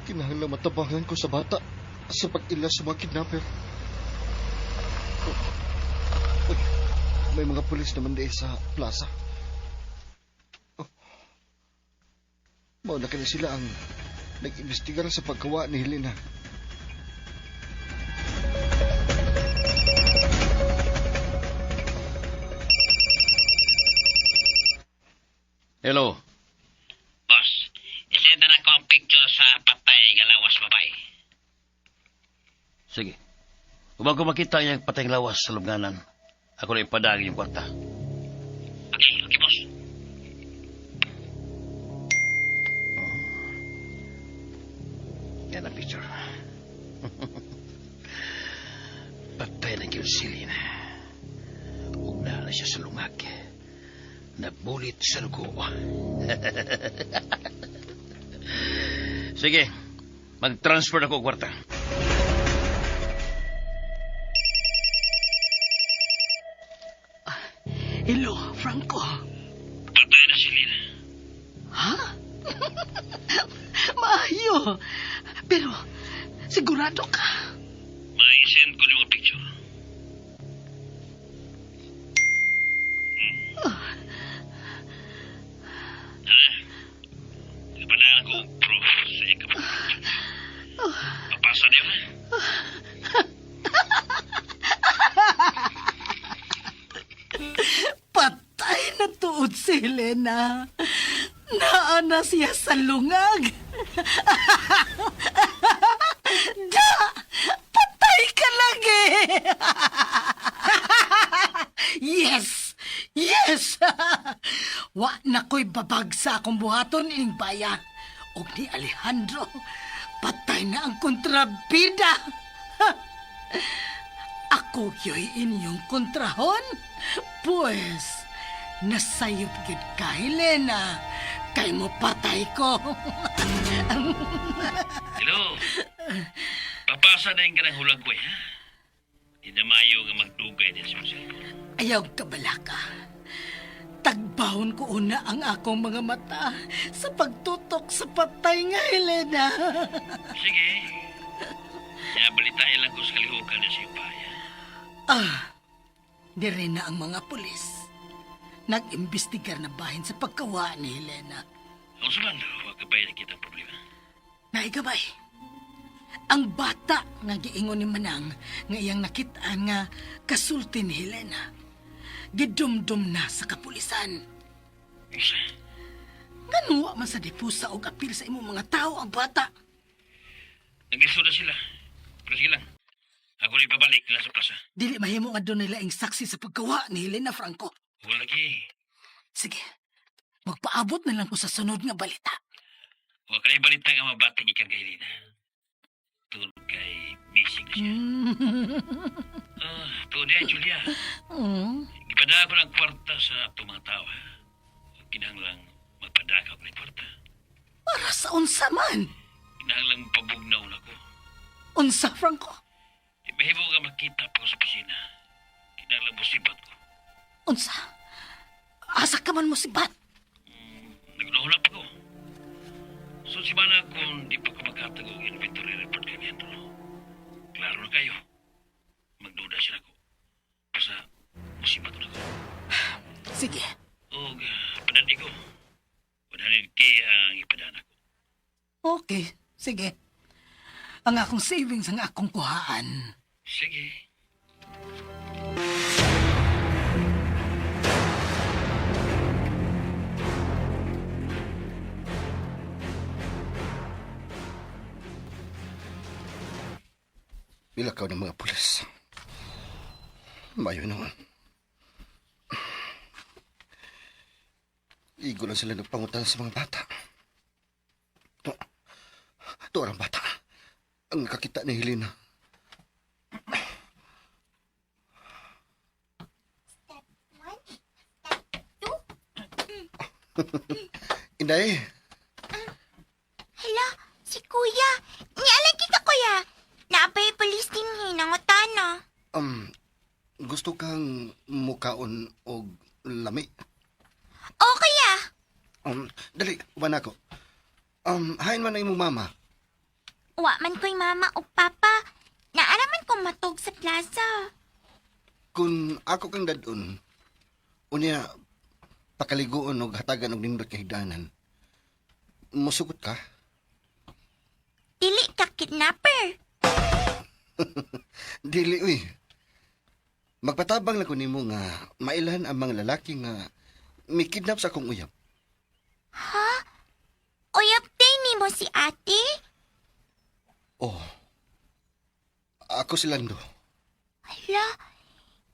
Speaker 5: Kinahanglan matabangan ko sa bata sa pag-ila sa mga kidnapper. Uy, may mga pulis naman din sa plaza. Mauna ka na sila ang nag-imbestigar sa paggawa ni Helena.
Speaker 7: Hello.
Speaker 9: Boss, isenda na ko ang picture sa patay nga lawas babay.
Speaker 7: Sige. Kung bago makita niya patay ng lawas sa lubnganan, ako na ipadagi yung kwarta.
Speaker 9: Okay, boss.
Speaker 7: Yan ang picture. Patay na yung silin. Ugna na siya sa lungag. Nabulit sa lugo. Sige, mag-transfer ako kwarta.
Speaker 4: Hello, Franco.
Speaker 9: Patay na si Lina.
Speaker 4: Ha? Maayo. Pero, sigurado ka?
Speaker 9: Mai-send ko yung picture. Ipadaan ko proof sa ikaw. Papasa niyo ha?
Speaker 4: Patay na tuod si Helena. Naana siya sa lungag. Da! Patay ka lagi! Yes! Yes! Wa na ko'y babag sa akong buhaton ining bayan. Og ni Alejandro, patay na ang kontrabida. Ako yo'y inyong kontrahon? Pues, nasayop gid ka, Helena. Kay mo patay ko.
Speaker 9: Hello? Papasa na yung kanang hulag ko ha? Di na mayo nga magdugay din sa cellphone.
Speaker 4: Ayaw kabala ka. Tagba Gibahon ko una ang akong mga mata sa pagtutok sa patay nga Helena.
Speaker 7: Sige. Kaya balitain lang ko sa kalihukan na si Bayan.
Speaker 4: Dire na ang mga pulis. Nag-imbestigar na bahin sa pagkawa ni Helena.
Speaker 7: Ang suman, huwag ka ba nakita ang problema?
Speaker 4: Naigabay. Ang bata nga giingon ni Manang nga iyang nakitaan nga kasulti ni Helena. Gidumdum na sa kapulisan.
Speaker 7: Isa.
Speaker 4: Ganuwa man sa dipusa o apil sa imong mga tao ang bata.
Speaker 7: Nag-iso na sila. Pero sige lang. Ako na ibabalik nila sa plaza.
Speaker 4: Dili mahimo nga doon nila ang saksi sa pagkawa ni Helena Franco.
Speaker 7: Huwag lagi.
Speaker 4: Sige, magpaabot na lang ko sa sunod nga balita.
Speaker 7: Huwag ka na ibalita nga mabating ikang kay Lina. Tulog kay missing na siya. Tuloy ay Julia. Ipada ko ng kwarta sa itong mga tao. Kinahanglang magpadakaw ko ng kwarta.
Speaker 4: Para sa unsa man?
Speaker 7: Kinahanglang pabugnaw na ko.
Speaker 4: Unsa, Franco?
Speaker 7: Mahimo ka makita pa ko sa opisina. Kinahanglang musibat ko.
Speaker 4: Unsa? Asa ka man mo sibat?
Speaker 7: Nagluhula pa ko. So si Mana kung di pa ko magkatag og inventory report kay Leandro. Klaro na kayo. Magduda siya ako. Basta musibat ko na ko.
Speaker 4: Sige.
Speaker 7: O padandi ko. 100K ang ipadana ko.
Speaker 4: Okay, sige. Ang akong savings ang akong kuhaan.
Speaker 7: Sige.
Speaker 5: Milakaw ng mga pulis. Mayo naman. Igo lang sila nagpangutan sa mga bata. Ito ang bata. Ang nakakita ni Helena. Inday.
Speaker 10: Hala, si Kuya. Nialan kita, Kuya. Naapay polis din hinangutana.
Speaker 5: Gusto kang mukaon o lami?
Speaker 10: O, Kuya.
Speaker 5: Dali, uban ako. Hain man na imong mama.
Speaker 10: Wa man ko'y mama o papa. Naaraman kong matog sa plaza.
Speaker 5: Kung ako kang dadun, unya, pakaliguon o hatagan og nindot kay higdanan, musugot ka?
Speaker 10: Dili ka kidnapper.
Speaker 5: Dili, uy. Magpatabang lang ko nimo nga mailan ang mga lalaki nga may kidnap sa akong uyab.
Speaker 10: Ha? Uyab day ni mo si ate?
Speaker 5: Oh. Ako si Lando.
Speaker 10: Hala,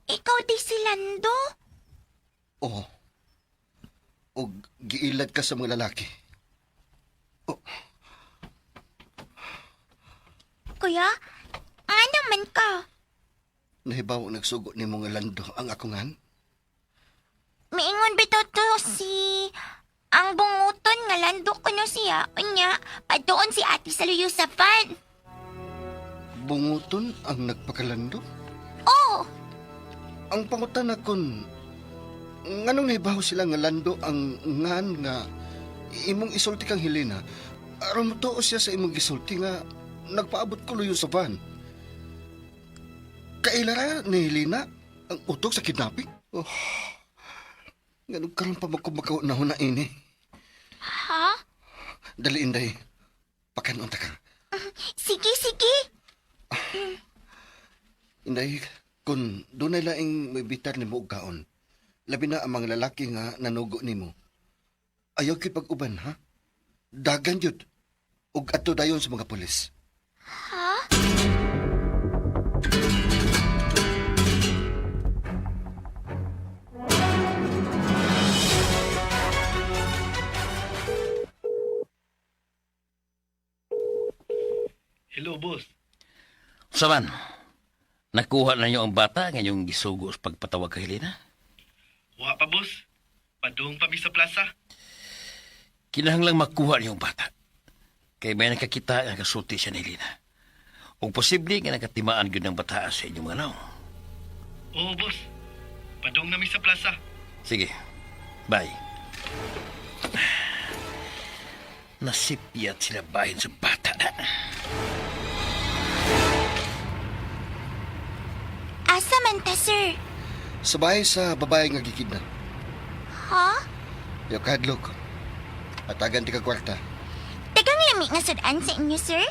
Speaker 10: ikaw di si Lando?
Speaker 5: Oh. O giilad ka sa mga lalaki. Oh.
Speaker 10: Kuya, nga naman ka.
Speaker 5: Nahibaw nagsugo ni mga Lando ang akungan?
Speaker 10: Miingon bitaw to si... Ang bunguton nga Lando ko no siya. Unya, padoon si ate sa luyo sa van.
Speaker 5: Bunguton ang nagpakalando?
Speaker 10: Oh!
Speaker 5: Ang pangutan na kun... Nganong nahibaw sila nga Lando ang ngan nga imong isulti kang Helena. Aron mo siya sa imong gisulti nga nagpaabot ko luyo sa van. Kailara ni Helena ang utok sa kidnapping? Oh, ganun karoon pa magkumakaw na huna ini.
Speaker 10: Ha?
Speaker 5: Dali, Inday. Pakanon ta ka.
Speaker 10: Sige, sige.
Speaker 5: Inday, kung doon na laing may bitar ni mo og kaon, labi na ang mga lalaki nga nanugo ni mo. Ayaw kipag-uban, ha? Dagan yun. Ug ato dayon sa mga pulis.
Speaker 10: Ha?
Speaker 3: Hello, boss.
Speaker 7: Saman, nakuha na niyo ang bata ngayong gisugo sa pagpatawag kay Helena?
Speaker 3: Wa pa, boss. Padung pa mi sa plaza.
Speaker 7: Kinahanglang makuha niyo ang bata. Kay may nakakita nga kasulti siya ni Helena. O posible nga nakatimaan yun ng bata sa inyong mga naong.
Speaker 3: Oo, boss. Padung na mi sa plaza.
Speaker 7: Sige, Bay. Nasipiyat sila bahin sa bata.
Speaker 10: Asa man ta, sir?
Speaker 5: Sabay sa babae nga gikidnap.
Speaker 10: Ha?
Speaker 5: Yo kadlok. Atagan ti ka kwarta.
Speaker 10: Tagang lami nga sudan sa inyo, sir?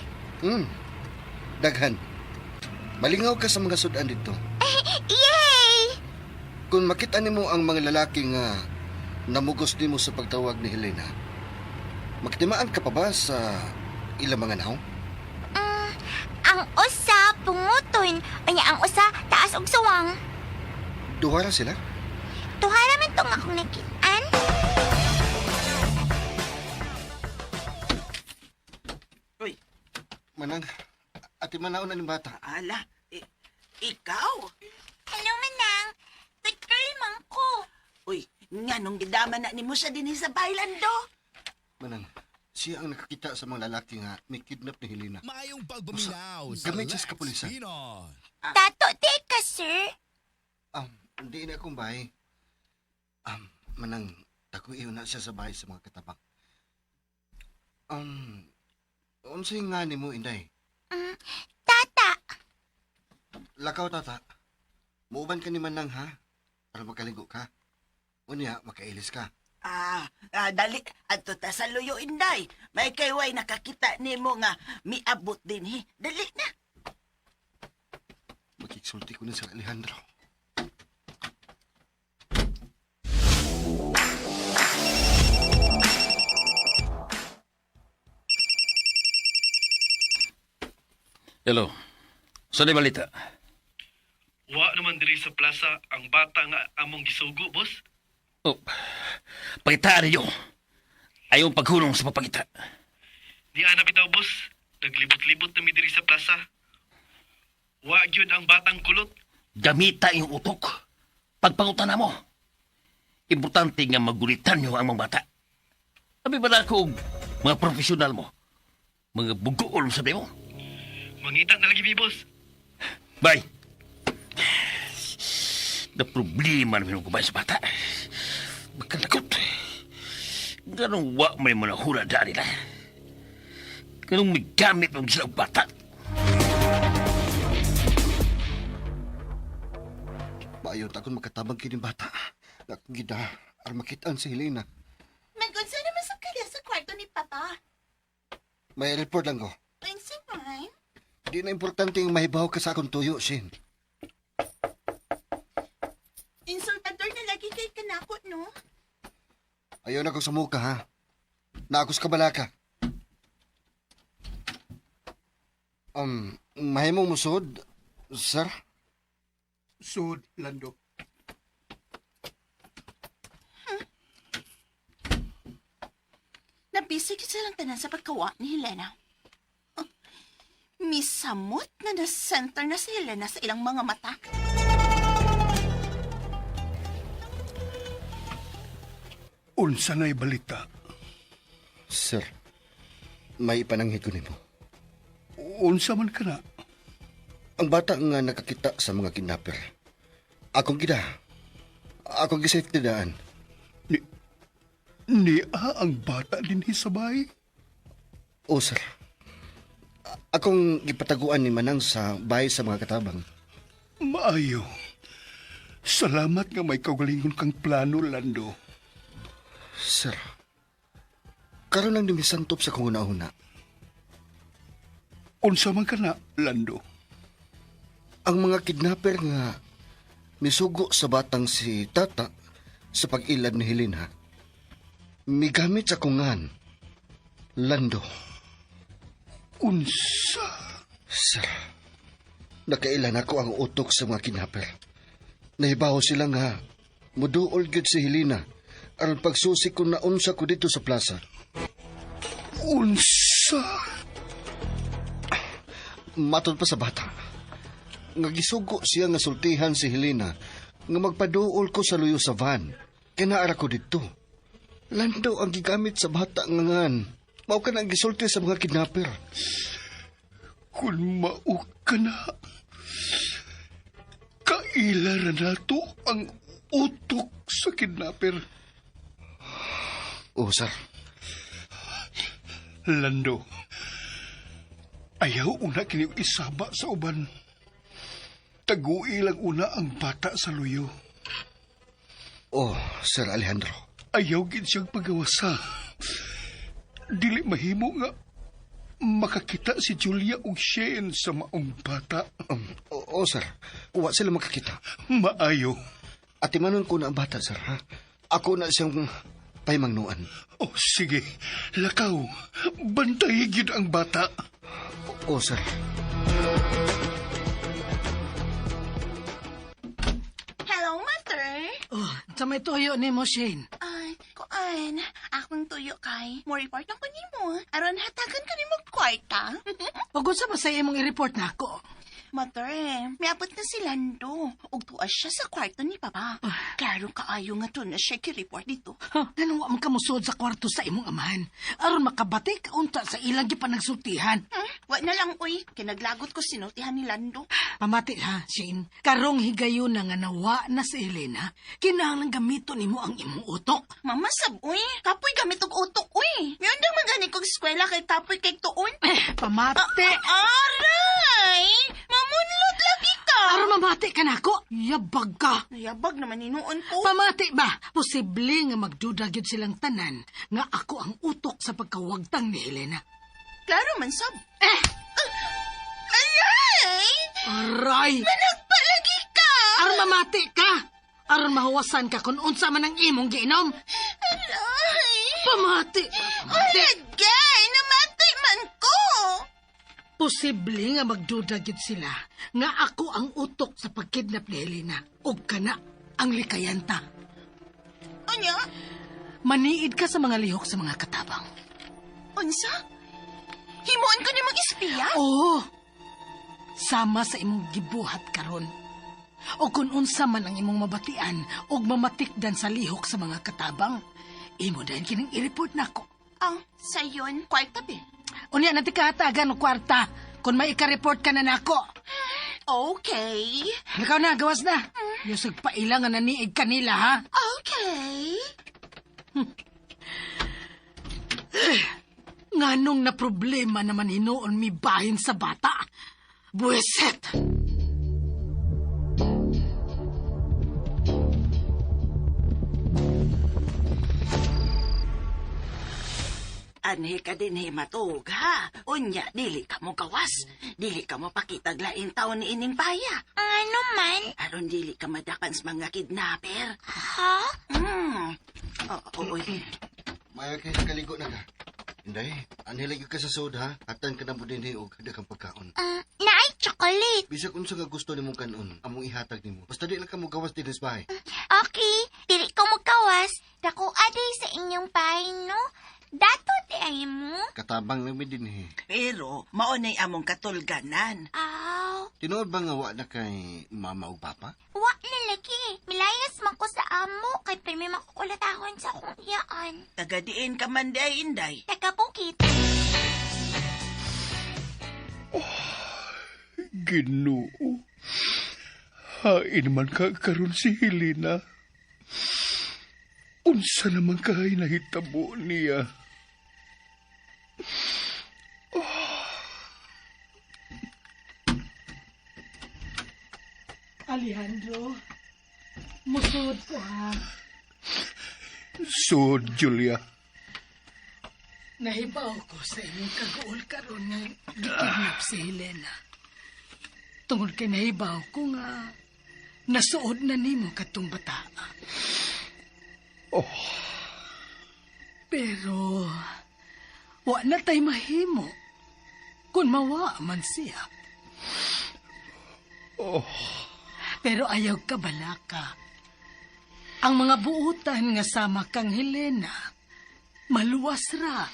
Speaker 5: Daghan. Malingaw ka sa mga sudan dito.
Speaker 10: Yay!
Speaker 5: Kung makita nimo ang mga lalaki nga namugos nimo sa pagtawag ni Helena, magtimaan ka pa ba sa ilang mga naong?
Speaker 10: Ang usa, punguton. Unya ang usa, taas og suwang.
Speaker 5: Duha ra sila?
Speaker 10: Tuha naman tong akong nakitaan.
Speaker 6: Uy,
Speaker 5: Manang, ati manaon na ni bata.
Speaker 6: ala, ikaw?
Speaker 10: Hello, Manang. Good girl, man ko.
Speaker 6: Uy, nga nung gidaman na ni mo sa din sa bailando.
Speaker 5: Manang, siya ang nakakita sa mga lalaki nga may kidnap ni Helena.
Speaker 11: Mayong pagbuminaw sa
Speaker 5: Gamit siya
Speaker 11: Lex
Speaker 5: sa kapulisan.
Speaker 11: Pinoy.
Speaker 10: Tato, di ka, sir.
Speaker 5: Hindi na akong bahay. Manang, taguiyo na siya sa bahay sa mga katabang. Unsay nga ni mo, Inday?
Speaker 10: Tata.
Speaker 5: Lakaw, tata. Muuban ka ni Manang, ha? Para makaligo ka. Unya, makailis ka.
Speaker 6: Dali, adto ta sa luyo, Inday. May kayway nakakita ni mo nga miabot din, he. Dali na.
Speaker 5: Makiksulti ko na sa Alejandro.
Speaker 7: Hello. Saan yung balita?
Speaker 12: Wa naman diri sa plaza ang bata nga among gisugo, boss.
Speaker 7: Oh, pagitaan ninyo. Ayaw paghulong sa papagita.
Speaker 12: Di ana bitaw, boss. Naglibot-libot na mi diri sa plaza. Wa gyud ang batang kulot.
Speaker 7: Gamita yung utok. Pagpangutan na mo. Importante nga magulitan nyo ang mga bata. Abi ba na ako, mga profesional mo? Mga bugool sabi mo?
Speaker 12: Mangita na lagi mi, boss.
Speaker 7: Bye. Na problema namin ang kumay sa bata. Magkalakot. Ganong wa may manahura daan nila. Ganong may gamit ang sila bata.
Speaker 5: Maayon takon makatabang kining bata. Nakong gida, ar makitaan si Helena.
Speaker 10: Nagunsa naman sa kaya sa kwarto ni Papa.
Speaker 5: May report lang ko.
Speaker 10: Pinsi, man.
Speaker 5: Di na importante yung mahibaw ka sa akong tuyo, Shin.
Speaker 10: Insultador na lagi kay kanakot, no?
Speaker 5: Ayaw na kong sumuka, ha? Naakos ka bala ka. Mahimong musod, sir?
Speaker 3: Sud, Lando.
Speaker 6: Nabisig silang tanan sa pagkawa ni Helena. Misamot na na-center na si Helena sa ilang mga mata.
Speaker 3: Unsa na'y balita?
Speaker 5: Sir, may ipananghid ko nimo.
Speaker 3: Unsa man ka na?
Speaker 5: Ang bata nga nakakita sa mga kidnapper. Akong gida. Akong gisafety daan.
Speaker 3: Niya ang bata din sa bahay?
Speaker 5: O, sir. Akong gipataguan ni Manang sa bahay sa mga katabang.
Speaker 3: Maayo. Salamat nga may kaugalingon kang plano, Lando.
Speaker 5: Sir, karon lang dumisantop sa kung una-una.
Speaker 3: Unsa man ka na, Lando?
Speaker 5: Ang mga kidnapper nga misugo sa batang si Tata sa pag-ilad ni Helena, migamit sa kungan, Lando.
Speaker 3: Unsa?
Speaker 5: Sir, nakailan ako ang utok sa mga kidnapper. Nahibaw sila nga, muduol gyud si Helena aron pagsusi ko na unsa ko dito sa plaza.
Speaker 3: Unsa?
Speaker 5: Matod pa sa bata. Nga gisugo siya nga sultihan si Helena nga magpaduol ko sa luyo sa van. Kinaara ko dito. Lando ang gigamit sa bata nga ngan. Mao ka na ang gisulti sa mga kidnapper.
Speaker 3: Kung mao ka na, kailaran na to ang utok sa kidnapper.
Speaker 5: Oh, sir.
Speaker 3: Lando, ayaw una kini isaba sa uban. Tagui lang una ang bata sa luyo.
Speaker 5: Oh, Sir Alejandro.
Speaker 3: Ayaw gid siyang pagawasa. Dili mahimo nga makakita si Julia ug Shane sa maong bata.
Speaker 5: Sir. Wa sila makakita.
Speaker 3: Maayo.
Speaker 5: Atimanon ko na ang bata, sir, ha? Ako na siyang paymangnuan.
Speaker 3: Oh, sige. Lakaw. Bantayi gid ang bata.
Speaker 5: Sir.
Speaker 6: Hello, Mother.
Speaker 4: Oh, sa may tuyo ni mo, Shane.
Speaker 6: Ay, kuan. Akong tuyo kay. Mo report na ko nimo. Aron hatagan ka nimo kwarta.
Speaker 4: Pagod sa masaya mong i-report na ako.
Speaker 6: Mother, miabot na si Lando. Ug tuwa siya sa kwarto ni Papa. Klaro kaayo nga to na siya ki-report dito.
Speaker 4: Ganun wa man kamusod sa kwarto sa imong amahan. Aron makabati ka unta sa ilang gipanagsultihan.
Speaker 6: Wa na lang, uy. Kinaglagot ko sinultihan ni Lando.
Speaker 4: Pamati ha, Shane. Karong higayon na nga nawa na si Helena, kinahanglan gamito nimo ang imong utok.
Speaker 6: Mama sab, uy. Kapoy gamit og utok, uy. Ngayon dang magani kong eskwela kay tapoy kay tuon.
Speaker 4: Pamati.
Speaker 6: Aray! Mamunlot lagi ka!
Speaker 4: Aron mamati ka na ako. Yabag ka.
Speaker 6: Nayabag naman ninuon ko.
Speaker 4: Pamati ba? Posible nga magduda gyud silang tanan nga ako ang utok sa pagkawagtang ni Helena.
Speaker 6: Klaro man sab. Aray!
Speaker 4: Aray!
Speaker 6: Managpalagi ka!
Speaker 4: Aron mamati ka! Aron mahuwasan ka kung unsa man ang imong giinom.
Speaker 6: Aray!
Speaker 4: Pamati! Pamati!
Speaker 6: Alagay! Namatay man ko!
Speaker 4: Posible nga magduda gyud sila nga ako ang utok sa pagkidnap ni Helena ug kana ang likayanta.
Speaker 6: Anya?
Speaker 4: Maniid ka sa mga lihok sa mga katabang.
Speaker 6: Unsa? Himuon ko ni mag-espiya?
Speaker 4: Oo. Sama sa imong gibuhat karon. O kung unsa man ang imong mabatian ug mamatikdan sa lihok sa mga katabang, imo dayon kining i-report nako.
Speaker 6: Sayon, kwarta be.
Speaker 4: Unya na ti kahatagan og kwarta kung may ika-report ka na nako.
Speaker 6: Okay.
Speaker 4: Ikaw na, gawas na. Yusog pa ilang nga naniig kanila, ha?
Speaker 6: Okay.
Speaker 4: Nganong na problema naman hinuon mi bahin sa bata. Buweset!
Speaker 6: Anhe ka din himatog, ha? Unya, dili ka mo gawas. Dili ka mo pakitag laing taon ni ining paya.
Speaker 10: Ano man?
Speaker 6: Aron dili ka madakan sa mga kidnapper.
Speaker 10: Ha?
Speaker 6: Uy.
Speaker 5: Maya kayo kaligo na ka. Inday, anhilig ka sa soda, atan ka na mo din og daghang pagkaon.
Speaker 10: Naay chocolate.
Speaker 5: Bisag unsa nga gusto nimong kanon, among ihatag nimo. Basta di lang ka mo gawas din sa bahay.
Speaker 10: Okay, dili ko magkawas. Dako aday sa inyong bahay, no? Dato di ay mo.
Speaker 5: Katabang lang mi din eh.
Speaker 6: Pero, maunay among katulganan.
Speaker 10: Aw.
Speaker 5: Tinuod ba nga wa na kay mama ug papa?
Speaker 10: Wa lalaki. Milayas man ko sa amo kay pirmi makukulatahon sa akong iyaan.
Speaker 6: Tagadiin ka man day, Inday.
Speaker 10: Taga-bukit.
Speaker 3: Ginoo. Hain man ka karon si Helena. Unsa naman kahay nahitabo niya?
Speaker 4: Alejandro, musod ko, ha?
Speaker 3: So, Julia.
Speaker 4: Nahibaw ko sa inyong kaguol karon nga gikidnap si Helena. Tungod kay nahibaw ko nga nasuod na nimo katong bata. Pero wa na tay mahimo kung mawa man siya. Pero ayaw ka balaka. Ang mga buutan nga sama kang Helena, maluwas ra.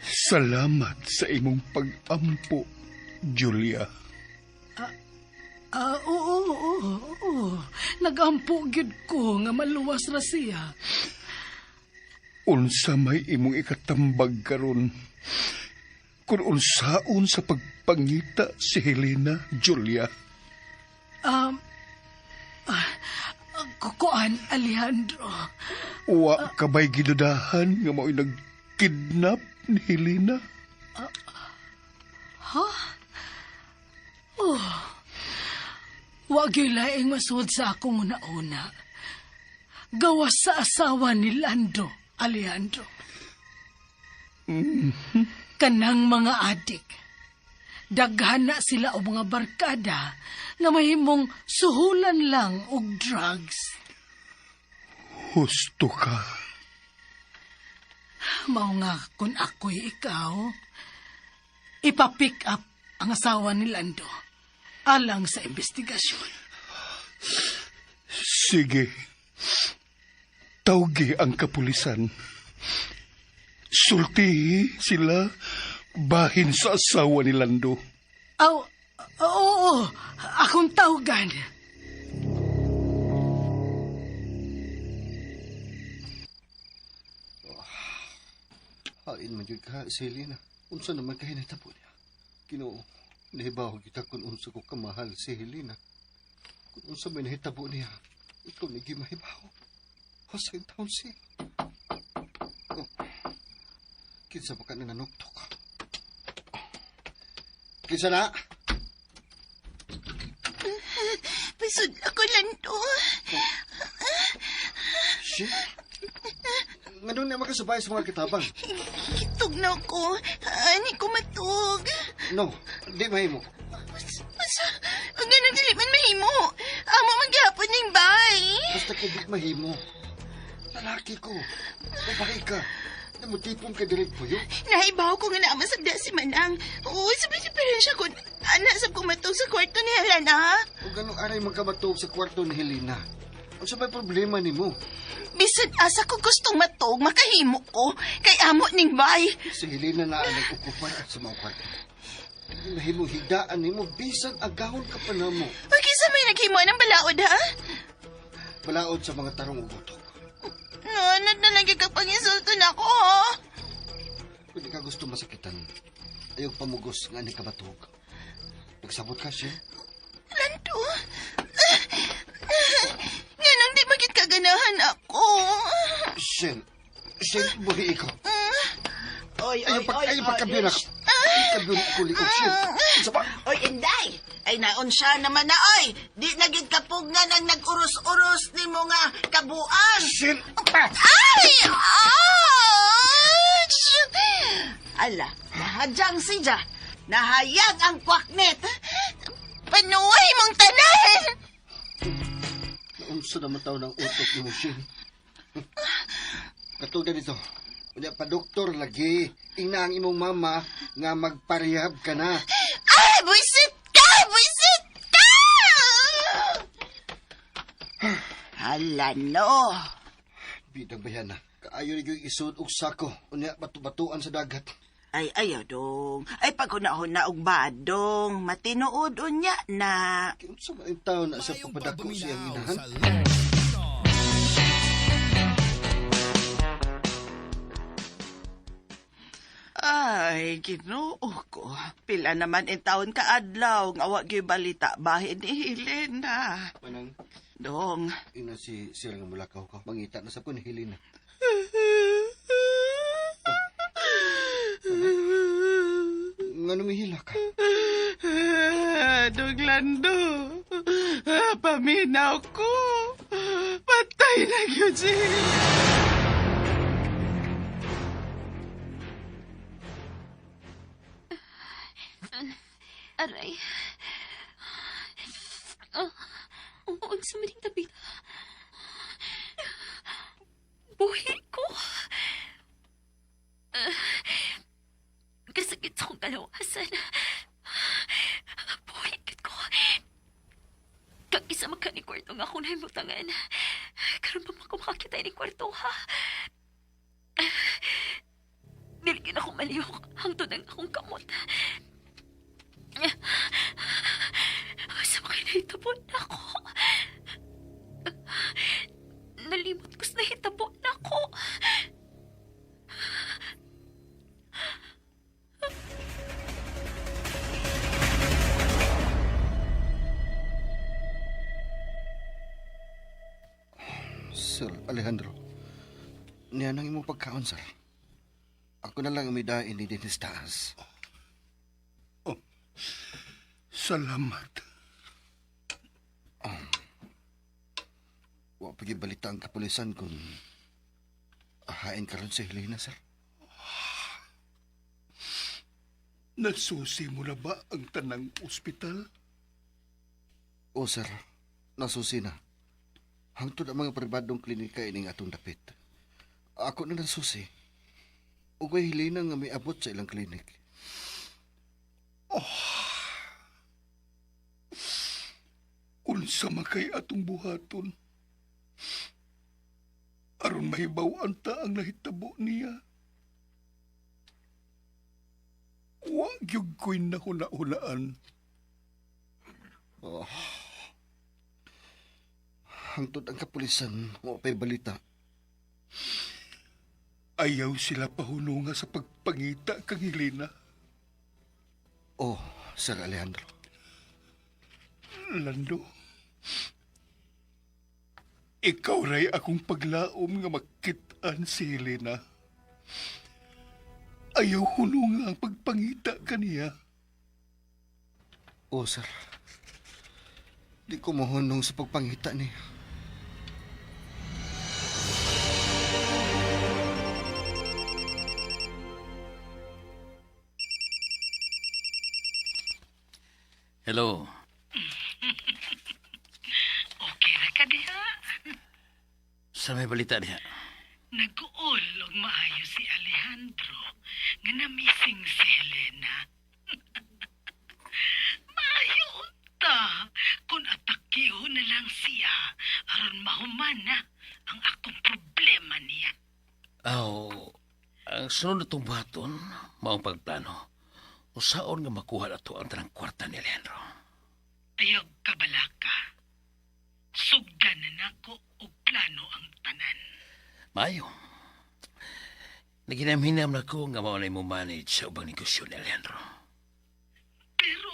Speaker 3: Salamat sa imong pag-ampo, Julia.
Speaker 4: Oo. Nagampo gyud ko nga maluwas ra siya.
Speaker 3: Unsa may imong ikatambag karon? Kung unsaon sa pagpangita si Helena, Julia.
Speaker 4: kukuan, Alejandro.
Speaker 3: Wa ka ba'y gidudahan nga mao'y nagkidnap ni Helena?
Speaker 4: Ha? Oh. Wag yung laing masud sa akong una-una. Gawas sa asawa ni Lando, Alejandro. Kanang mga adik. Daghan na sila o mga barkada na mahimong suhulan lang og drugs.
Speaker 3: Husto ka.
Speaker 4: Mao nga kung ako'y ikaw, ipapick up ang asawa ni Lando alang sa investigasyon.
Speaker 3: Sige. Tawgi ang kapulisan. Sultihi sila bahin sa asawa ni Lando.
Speaker 4: Oo, akong tawgan.
Speaker 5: Hain man yun ka, si Helena. Unsa naman kahinatabo niya? Ginoo, nahibaw kita kung unsa ko kamahal si Helena. Kung unsa may nahitabo niya, ikaw nagi mahibaw. Hosay taon siya. Oh. Kinsa ba ka na nanuktok? Kinsa na?
Speaker 6: Pisod ako lang to.
Speaker 5: Shit. Nganong na makasabay sa mga kitabang?
Speaker 6: Kitog na ako. Ani ko matug.
Speaker 5: No, di mahimo.
Speaker 6: Basta, ang ganang dili man mahimo. Amo magyapon ning bay.
Speaker 5: Basta ka di mahimo. Lalaki ko. Babae ka. Namutipon ka direct po yun.
Speaker 6: Naibaw ko nga naamasagda si Manang. Oo, sabi diferensya ko. Anak sa kumatog sa kwarto ni Helena.
Speaker 5: O ganong aray magkamatog sa kwarto ni Helena. Ang sabay problema ni mo.
Speaker 6: Bisan asa ko gustong matog, makahimo ko. Kay amo ning bay.
Speaker 5: Si Helena na ang nag-ukupan at sa mga kwarto. Mahimong higdaan ni mo, bisan agahon ka pa na mo.
Speaker 6: Pag-isa may naghimo ng balaod, ha?
Speaker 5: Balaod sa mga tarong ugotok.
Speaker 6: No, nalagi ka pang-insulto na ako, ha?
Speaker 5: Kung di ka gusto masakitan, ayaw pamugos nga ni kabatog. Nagsabot ka siya.
Speaker 6: Lando? Ganang di magit kaganahan ako.
Speaker 5: Shen, buhi ikaw.
Speaker 6: Oy,
Speaker 5: Ayaw pagkabiyon ako. Kabiyon ko liog siya. Isa pa.
Speaker 6: Oy, Inday! Ay, naon siya naman na, oy! Di naging kapugnan ang nag-uros-uros ni mo nga kabuan!
Speaker 5: Shen!
Speaker 6: Ay! Ala, nahadyang siya. Nahayag ang kwaknet. Panuhay mong tanan!
Speaker 5: Naunsa naman tao ng utok ni mo, Shen. Katulad dito. Unya pa doktor lagi. Ina ang imong mama nga magparehab ka na.
Speaker 6: Ay, buisit ka! Buisit ka! Hala, no.
Speaker 5: Bidang bayan na. Kaayo rin yung isod og sako. Unya batu-batuan sa dagat.
Speaker 6: Ay, ayaw dong. Ay, pagkunahon og badong. Matinood unya na.
Speaker 5: Kinsa man ang tao na sa papadako siyang inahan?
Speaker 6: Ay, Ginoo ko. Pila naman in taon ka adlaw nga wa gyud balita bahin ni Helena.
Speaker 5: Manang
Speaker 6: Dong.
Speaker 5: ina si Sir nga mulakaw ko. Mangita na sa kun Helena. Nga numihila ka.
Speaker 6: Dong Lando. Paminaw ko. Patay na gyud si
Speaker 8: Aray. Unsa man ning tabi. Buhi ko. Kasakit sa akong kalawasan. Buhi ko. Kag isa magka ni kwarto nga ako na himutangan. Karon pa man ko makakita ni kwarto, ha? Niligyan ako maliyok hangtod ang akong kamot. Sa mga nahitabon na ako. Nalimot ko sa nahitabon na ako.
Speaker 5: Alejandro. Niya nang imong pagkaon, sir. Ako na lang umidain ni Dennis Taas.
Speaker 3: Salamat.
Speaker 5: Wa pagibalita ang kapulisan kung ahain karon si Helena, sir.
Speaker 3: Nasusi mo na ba ang tanang ospital?
Speaker 5: O, sir. Nasusi na. Hangtod ang mga pribadong klinika ining atong dapit. Ako na nasusi. Ugay Helena nga may abot sa ilang klinik.
Speaker 3: Unsa man kay atong buhaton? Aron mahibaw anta ang nahitabo niya. Wa gyud ko'y nahuna-hunaan.
Speaker 5: Hangtod ang kapulisan, wa pa'y balita.
Speaker 3: Ayaw sila pahununga sa pagpangita kang Helena.
Speaker 5: Oh, Sir Alejandro.
Speaker 3: Lando, ikaw ray akong paglaom nga makitaan si Helena. Ayaw hununga ang pagpangita kaniya.
Speaker 5: Oh, sir. Di ko mahunong sa pagpangita niya.
Speaker 7: Hello.
Speaker 4: Okay ra ka diha.
Speaker 7: Sa may balita niya?
Speaker 4: Nag-uol og maayo si Alejandro nga na-missing si Helena. Maayo ta kung atakiho na lang siya aron mahumana ang akong problema niya.
Speaker 7: Ang sunod na itong baton, maong pagplano. Usaon nga makuha na to ang tanang kwarta ni Alejandro.
Speaker 4: Ayog kabalaka. Sugdan na nako og plano ang tanan.
Speaker 7: Mayo. Naginam-hinam na ko nga maunay mo manage sa ubang negosyo ni Alejandro.
Speaker 4: Pero,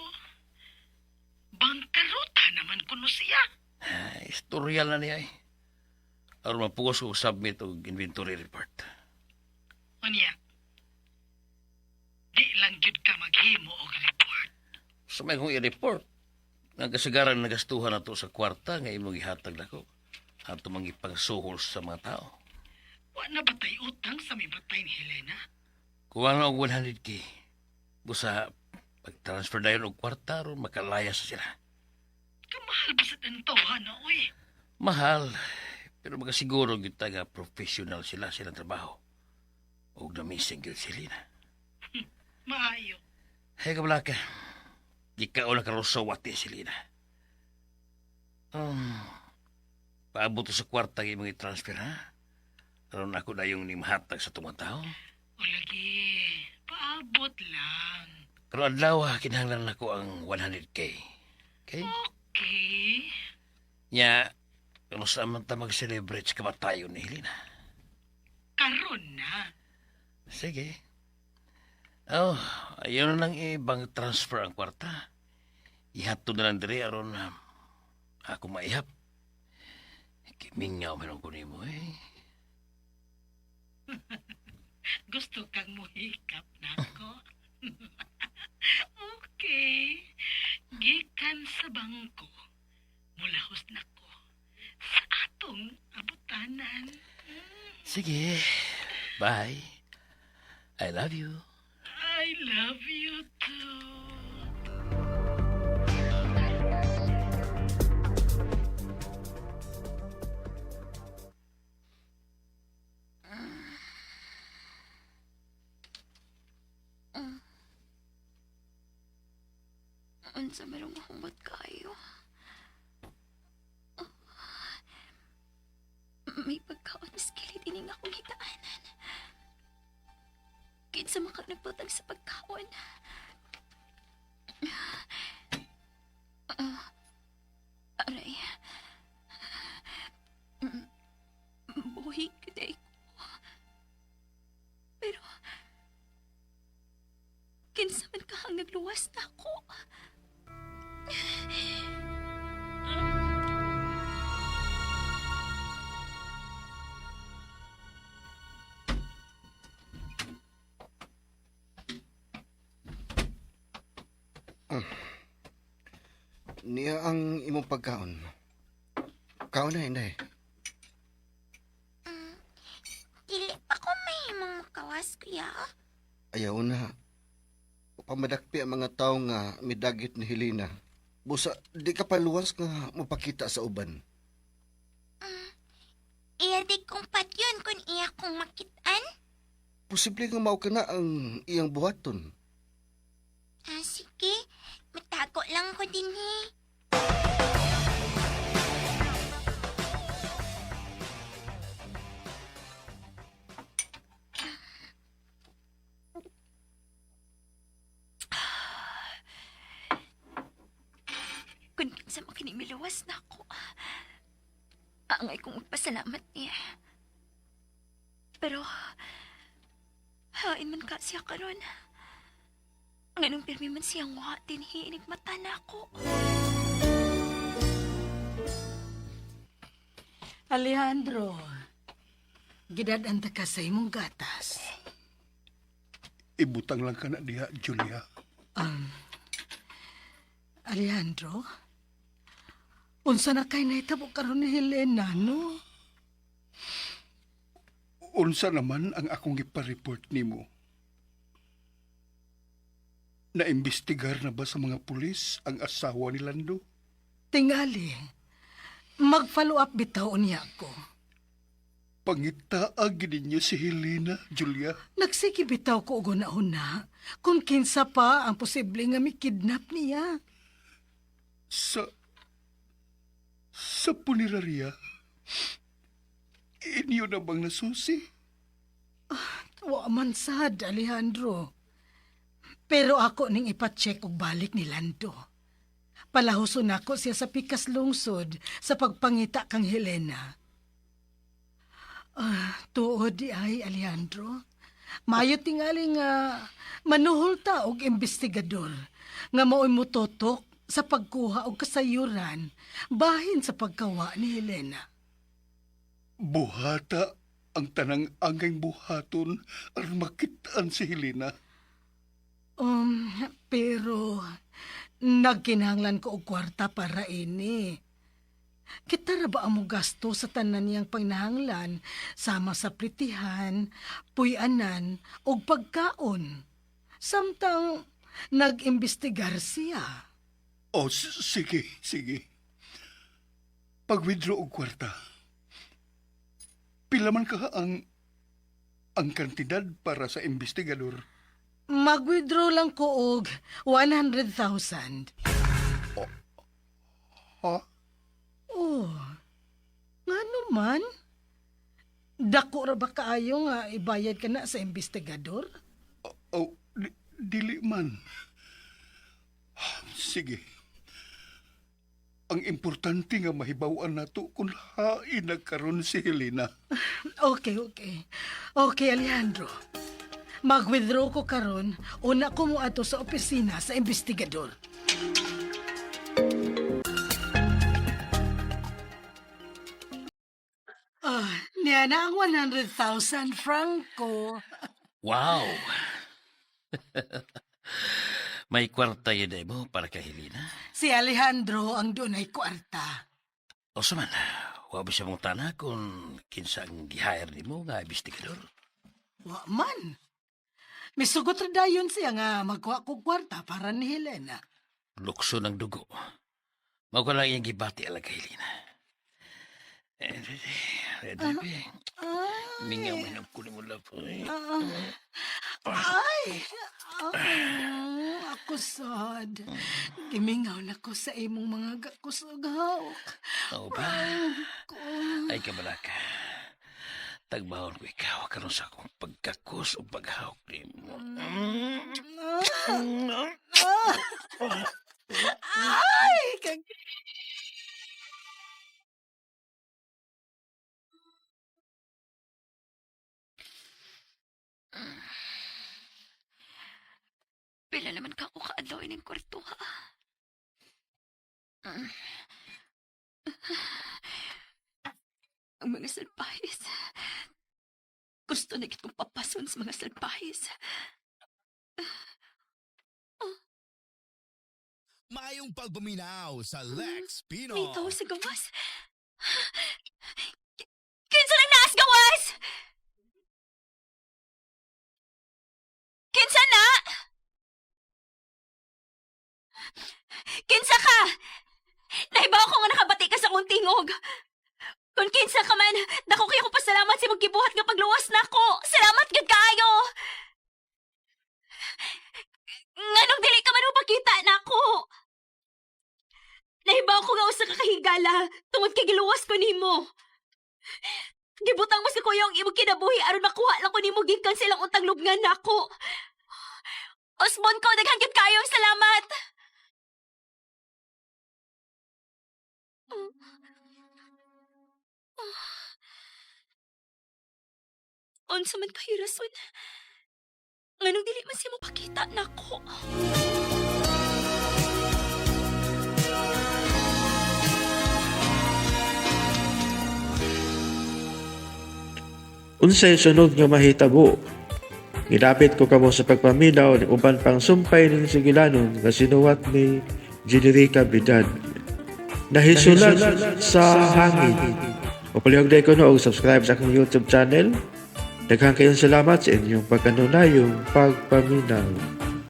Speaker 4: bangkaruta naman kuno siya.
Speaker 7: Istorya na niya eh. Aron mapugos ko submit og inventory report.
Speaker 4: Unya, di lang jud ka maghimo og report.
Speaker 7: Sa may kong i-report, ang kasagaran na gastuhan na to sa kwarta nga imong ihatag na ko. At ipangsuhol sa mga tao.
Speaker 4: Wa na batay utang sa may batay ni Helena?
Speaker 7: Kuha na og 100K. Busa, pag-transfer na yun og kwarta, ron makalaya sa sila.
Speaker 4: Kamahal ba sa tantohan na, uy?
Speaker 7: Mahal. Pero magasiguro yun taga professional silang trabaho. Huwag na missing yun si Lina.
Speaker 4: Maayo.
Speaker 7: Hey, kabalaka. Di ka o nakarusawati si Lina. Paabot sa kwarta yung mga i-transfer, ha? Aron ako na yung nimahatag sa tumatao.
Speaker 4: O lagi, paabot lang.
Speaker 7: Pero adlaw, kinahanglan ako ang 100K. Okay?
Speaker 4: Okay.
Speaker 7: Nya, kung saan man ta mag-celebrate sa kamatayon ni Helena.
Speaker 4: Karon na.
Speaker 7: Sige. Ayaw na lang ibang transfer ang kwarta. Ihato na lang diri aron ako maihap. Kimingaw man ko nimo eh.
Speaker 4: Gusto kang muhikap nako. Okay. Gikan sa bangko. Mulahos nako sa atong abutanan.
Speaker 7: Sige. Bye. I love you.
Speaker 4: I love you too.
Speaker 10: Unsa merong humot kayo? May pagkaon sa kilid ining akong hitaanan. Kinsa makag nagputag sa pagkaon. Aray. Buhi kaday ko. Pero, kinsa man kahang nagluwas na ako.
Speaker 5: Niya ang imong pagkaon. Kaon na, inday.
Speaker 10: Dili pa ko mahimong makawas, kuya.
Speaker 5: Ayaw na. Pamadakpi ang mga tao nga midagit ni Helena. Busa, di ka paluwas nga mapakita sa uban.
Speaker 10: Iya di kong patyon kung iya kong makitaan.
Speaker 5: Posible nga mao ka na ang iyang buhaton.
Speaker 10: Sige. Matago lang ko din Kung sa makinimiluwas na ako, angay kong magpasalamat niya. Pero, hain man ka siya karon. Ang anong pirmi man siyang watin, hiinig mata na ako.
Speaker 4: Alejandro, gidadanta ka sa imong gatas.
Speaker 3: Ibutang lang ka na diha, Julia.
Speaker 4: Alejandro, unsa na kay naitabo karon ni Helena, no?
Speaker 3: Unsa naman ang akong ipareport nimo? Naimbestigar na ba sa mga pulis ang asawa ni Lando?
Speaker 4: Tingali, mag-follow up bitaw niya ako.
Speaker 3: Pangitaag ninyo si Helena, Julia.
Speaker 4: Nagsiki bitaw ko og una kung kinsa pa ang posible nga mikidnap niya.
Speaker 3: Sa punerarya, inyo na bang nasusi?
Speaker 4: Wa man sad, Alejandro. Pero ako ning ipacheck og balik ni Lando. Palahuson ako siya sa pikas lungsod sa pagpangita kang Helena. Tuod di ay, Alejandro. Mayo tingali nga manuhol ta og investigador nga mao'y mutotok sa pagkuha og kasayuran bahin sa pagkawa ni Helena.
Speaker 3: Buhata ang tanang angay buhaton aron makitaan si Helena.
Speaker 4: Pero nagkinahanglan ko og kwarta para ini. Kita ra ba amo gasto sa tanan niyang pangnahanglan sama sa plitihan, puy-anan og pagkaon. Samtang nag-imbestigar siya.
Speaker 3: Sige. Pag-withdraw og kwarta. Pila man ka ang kantidad para sa investigador?
Speaker 4: Mag-withdraw lang ko og 100,000.
Speaker 3: Ha?
Speaker 4: Nga naman? Dako ra ba kaayo nga ibayad ka na sa investigador?
Speaker 3: Dili man. Sige. Ang importante nga mahibaw-an nato kung hain nagkaroon si Helena.
Speaker 4: Okay. Okay, Alejandro. Mag-withdraw ko karon, una ko mo ato sa opisina sa investigador. Niya na ang 100,000 franco.
Speaker 7: Wow! May kwarta yun mo para kay Helena?
Speaker 4: Si Alejandro ang doon ay kwarta.
Speaker 7: O saman, huwag siya mong tana kung kinsa ang gihire ni mo nga investigador.
Speaker 4: Wa man. May sugot rin dayon siya nga magkuha ko kwarta para ni Helena.
Speaker 7: Lukso ng dugo. Magwala yung gibati ala kay Helena. Mingaw man ang kunin mo lang po.
Speaker 4: Ako sad. Gimingaw na ko sa imong mga gakusog-hawk.
Speaker 7: Oo ba? Ay kabalaka. Tagbahon ko ikaw karon sa akong pagkakus o paghawak ni mo.
Speaker 10: Pila naman ka ako kaadlaw ining kwarto, ha? Ang mga salbahis. Gusto na kitong papason sa mga salbahis.
Speaker 11: Mayong pagpaminaw sa Lex Pino.
Speaker 8: May tao sa gawas. Kinsa lang naas gawas? Kinsa na? Kinsa ka? Nahibaw ko nga nakabati ka sa akong tingog. Kung kinsa ka man, dako kayo ko pasalamat sa magkibuhat nga pagluwas na ko. Salamat gud kaayo. Nganong dili ka man upakita na ako? Nahibaw ko nga usa ka kahigala tungod kay giluwas ko nimo. Gibutang mo sa kuya ang imong kinabuhi aron makuha lang ko nimo gikan silang untang lubngan nako. Osmon ko, daghang gyud kayong salamat. Unsa man kayo rason? Nganong dili man siya mapakita nako?
Speaker 1: Unsay sunod nga mahitabo? Gidapit ko kamo sa pagpaminaw ni uban pang sumpay ning sigilanon nga sinuwat ni Generica Bidad. Nahisulat sa hangin. Mapalihog ko no og subscribe sa akong YouTube channel. Daghang kayong salamat sa inyong pagkanunayong pagpaminaw.